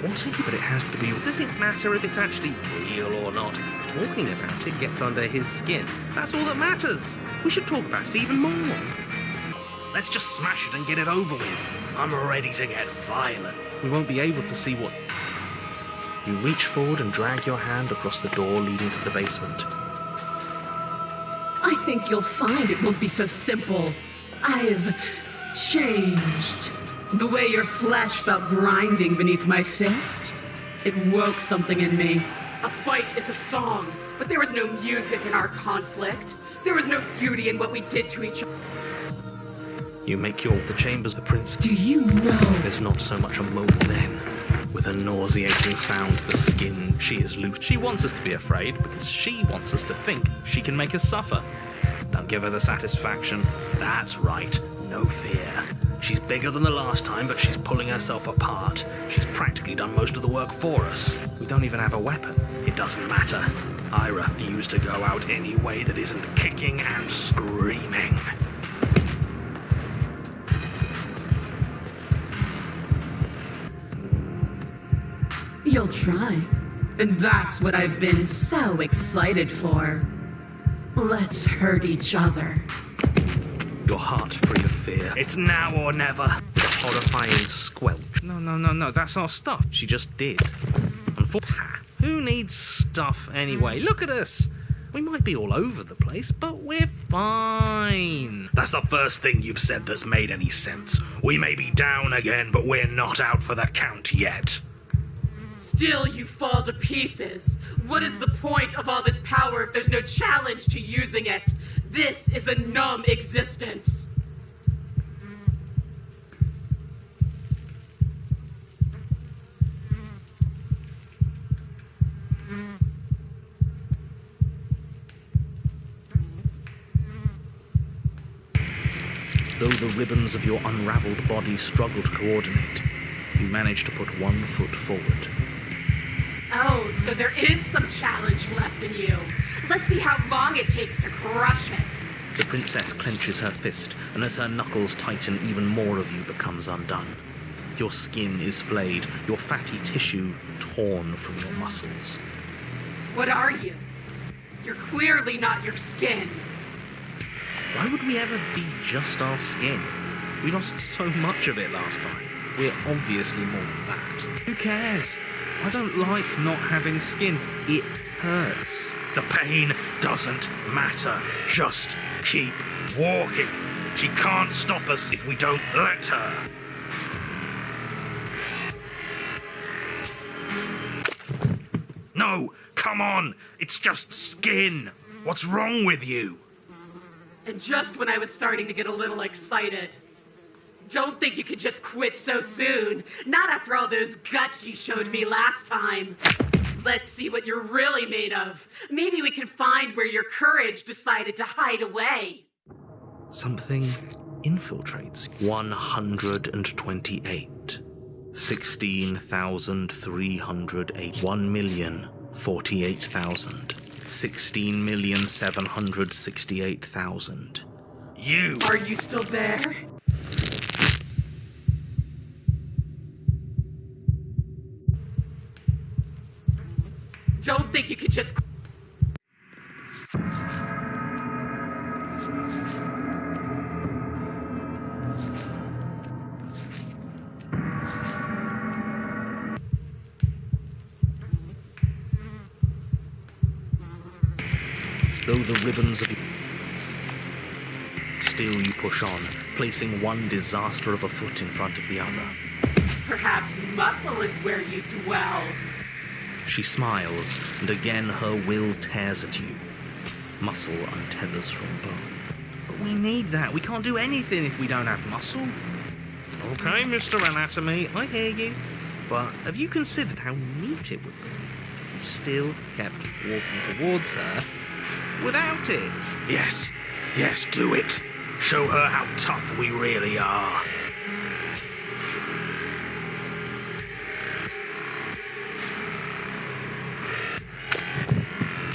What are you? But it has to be. Does it matter if it's actually real or not? Talking about it gets under his skin. That's all that matters. We should talk about it even more. Let's just smash it and get it over with. I'm ready to get violent. We won't be able to see what... You reach forward and drag your hand across the door leading to the basement. I think you'll find it won't be so simple. I've changed. The way your flesh felt grinding beneath my fist, it woke something in me. A fight is a song, but there was no music in our conflict. There was no beauty in what we did to each other. You make the chambers the prince. Do you know? There's not so much a moment then. With a nauseating sound, the skin, she is loose. She wants us to be afraid because she wants us to think she can make us suffer. Don't give her the satisfaction. That's right, no fear. She's bigger than the last time, but she's pulling herself apart. She's practically done most of the work for us. We don't even have a weapon. It doesn't matter. I refuse to go out any way that isn't kicking and screaming. You'll try. And that's what I've been so excited for. Let's hurt each other. Your heart free of fear. It's now or never. The horrifying squelch. No, that's our stuff. She just did. Who needs stuff anyway? Look at us. We might be all over the place, but we're fine. That's the first thing you've said that's made any sense. We may be down again, but we're not out for the count yet. Still, you fall to pieces. What is the point of all this power if there's no challenge to using it? This is a numb existence. Though the ribbons of your unraveled body struggle to coordinate, you manage to put one foot forward. Oh, so there is some challenge left in you. Let's see how long it takes to crush it. The princess clenches her fist, and as her knuckles tighten, even more of you becomes undone. Your skin is flayed, your fatty tissue torn from your muscles. What are you? You're clearly not your skin. Why would we ever be just our skin? We lost so much of it last time. We're obviously more than that. Who cares? I don't like not having skin. It hurts. The pain doesn't matter. Just keep walking. She can't stop us if we don't let her. No, come on. It's just skin. What's wrong with you? And just when I was starting to get a little excited. Don't think you could just quit so soon. Not after all those guts you showed me last time. Let's see what you're really made of. Maybe we can find where your courage decided to hide away. Something infiltrates. 128. 16,308. 1,048,000. 16,768,000. You! Are you still there? Don't think you could just... Though the ribbons of you... Still you push on, placing one disaster of a foot in front of the other. Perhaps muscle is where you dwell. She smiles, and again her will tears at you. Muscle untethers from bone. But we need that. We can't do anything if we don't have muscle. Okay, Mr. Anatomy, I hear you. But have you considered how neat it would be if we still kept walking towards her without it? Yes, yes, do it. Show her how tough we really are.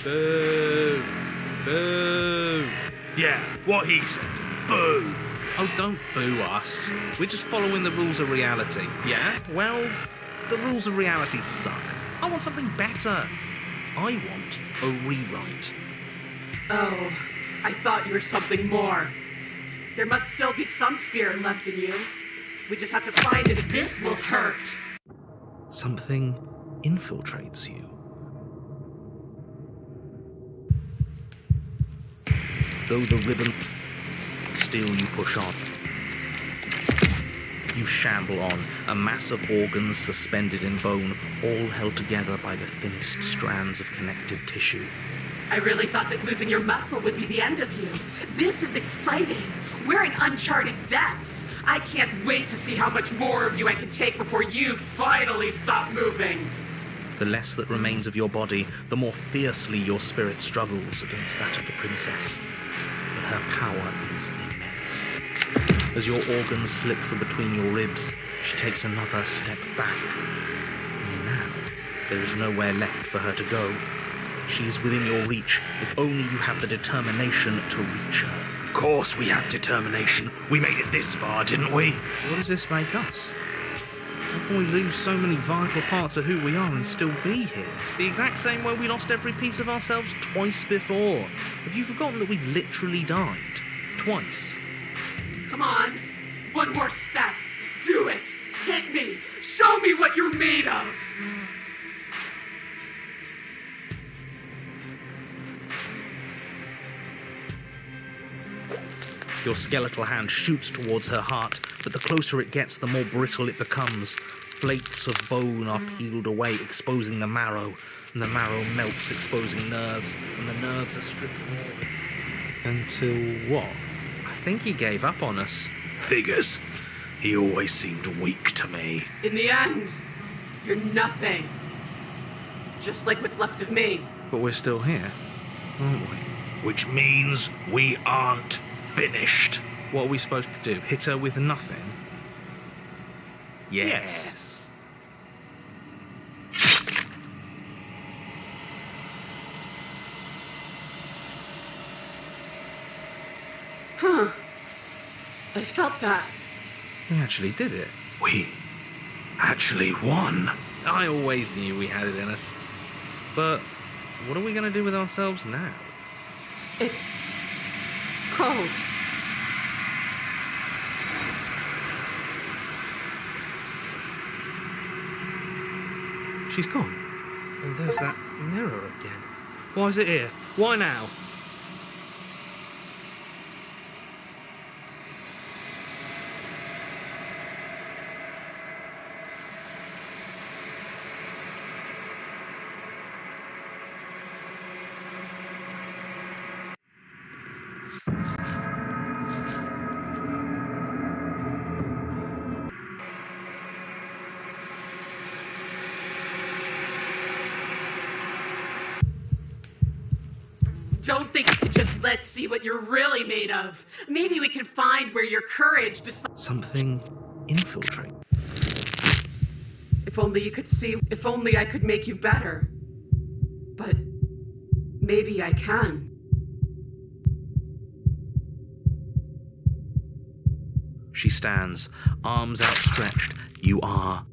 Boo! Boo! Yeah, what he said. Boo! Oh, don't boo us. We're just following the rules of reality. Yeah? Well, the rules of reality suck. I want something better. I want a rewrite. Oh, I thought you were something more. There must still be some spirit left in you. We just have to find it. This will hurt. Something infiltrates you. Though the ribbon, still you push on. You shamble on, a mass of organs suspended in bone, all held together by the thinnest strands of connective tissue. I really thought that losing your muscle would be the end of you. This is exciting. We're in uncharted depths. I can't wait to see how much more of you I can take before you finally stop moving. The less that remains of your body, the more fiercely your spirit struggles against that of the princess. But her power is immense. As your organs slip from between your ribs, she takes another step back. Only now, there is nowhere left for her to go. She is within your reach, if only you have the determination to reach her. Of course we have determination. We made it this far, didn't we? What does this make us? How can we lose so many vital parts of who we are and still be here? The exact same way we lost every piece of ourselves twice before. Have you forgotten that we've literally died? Twice. Come on. One more step. Do it. Hit me. Show me what you're made of. Your skeletal hand shoots towards her heart, but the closer it gets, the more brittle it becomes. Flakes of bone are peeled away, exposing the marrow, and the marrow melts, exposing nerves, and the nerves are stripped away. Until what? I think he gave up on us. Figures. He always seemed weak to me. In the end, you're nothing. Just like what's left of me. But we're still here, aren't we? Which means we aren't finished. What are we supposed to do? Hit her with nothing? Yes. Huh. I felt that. We actually did it. We actually won. I always knew we had it in us. But what are we going to do with ourselves now? It's cold. She's gone. And there's that mirror again. Why is it here? Why now? Don't think you can just let's see what you're really made of. Maybe we can find where your courage decides. Something infiltrate. If only you could see. If only I could make you better. But maybe I can. She stands, arms outstretched. You are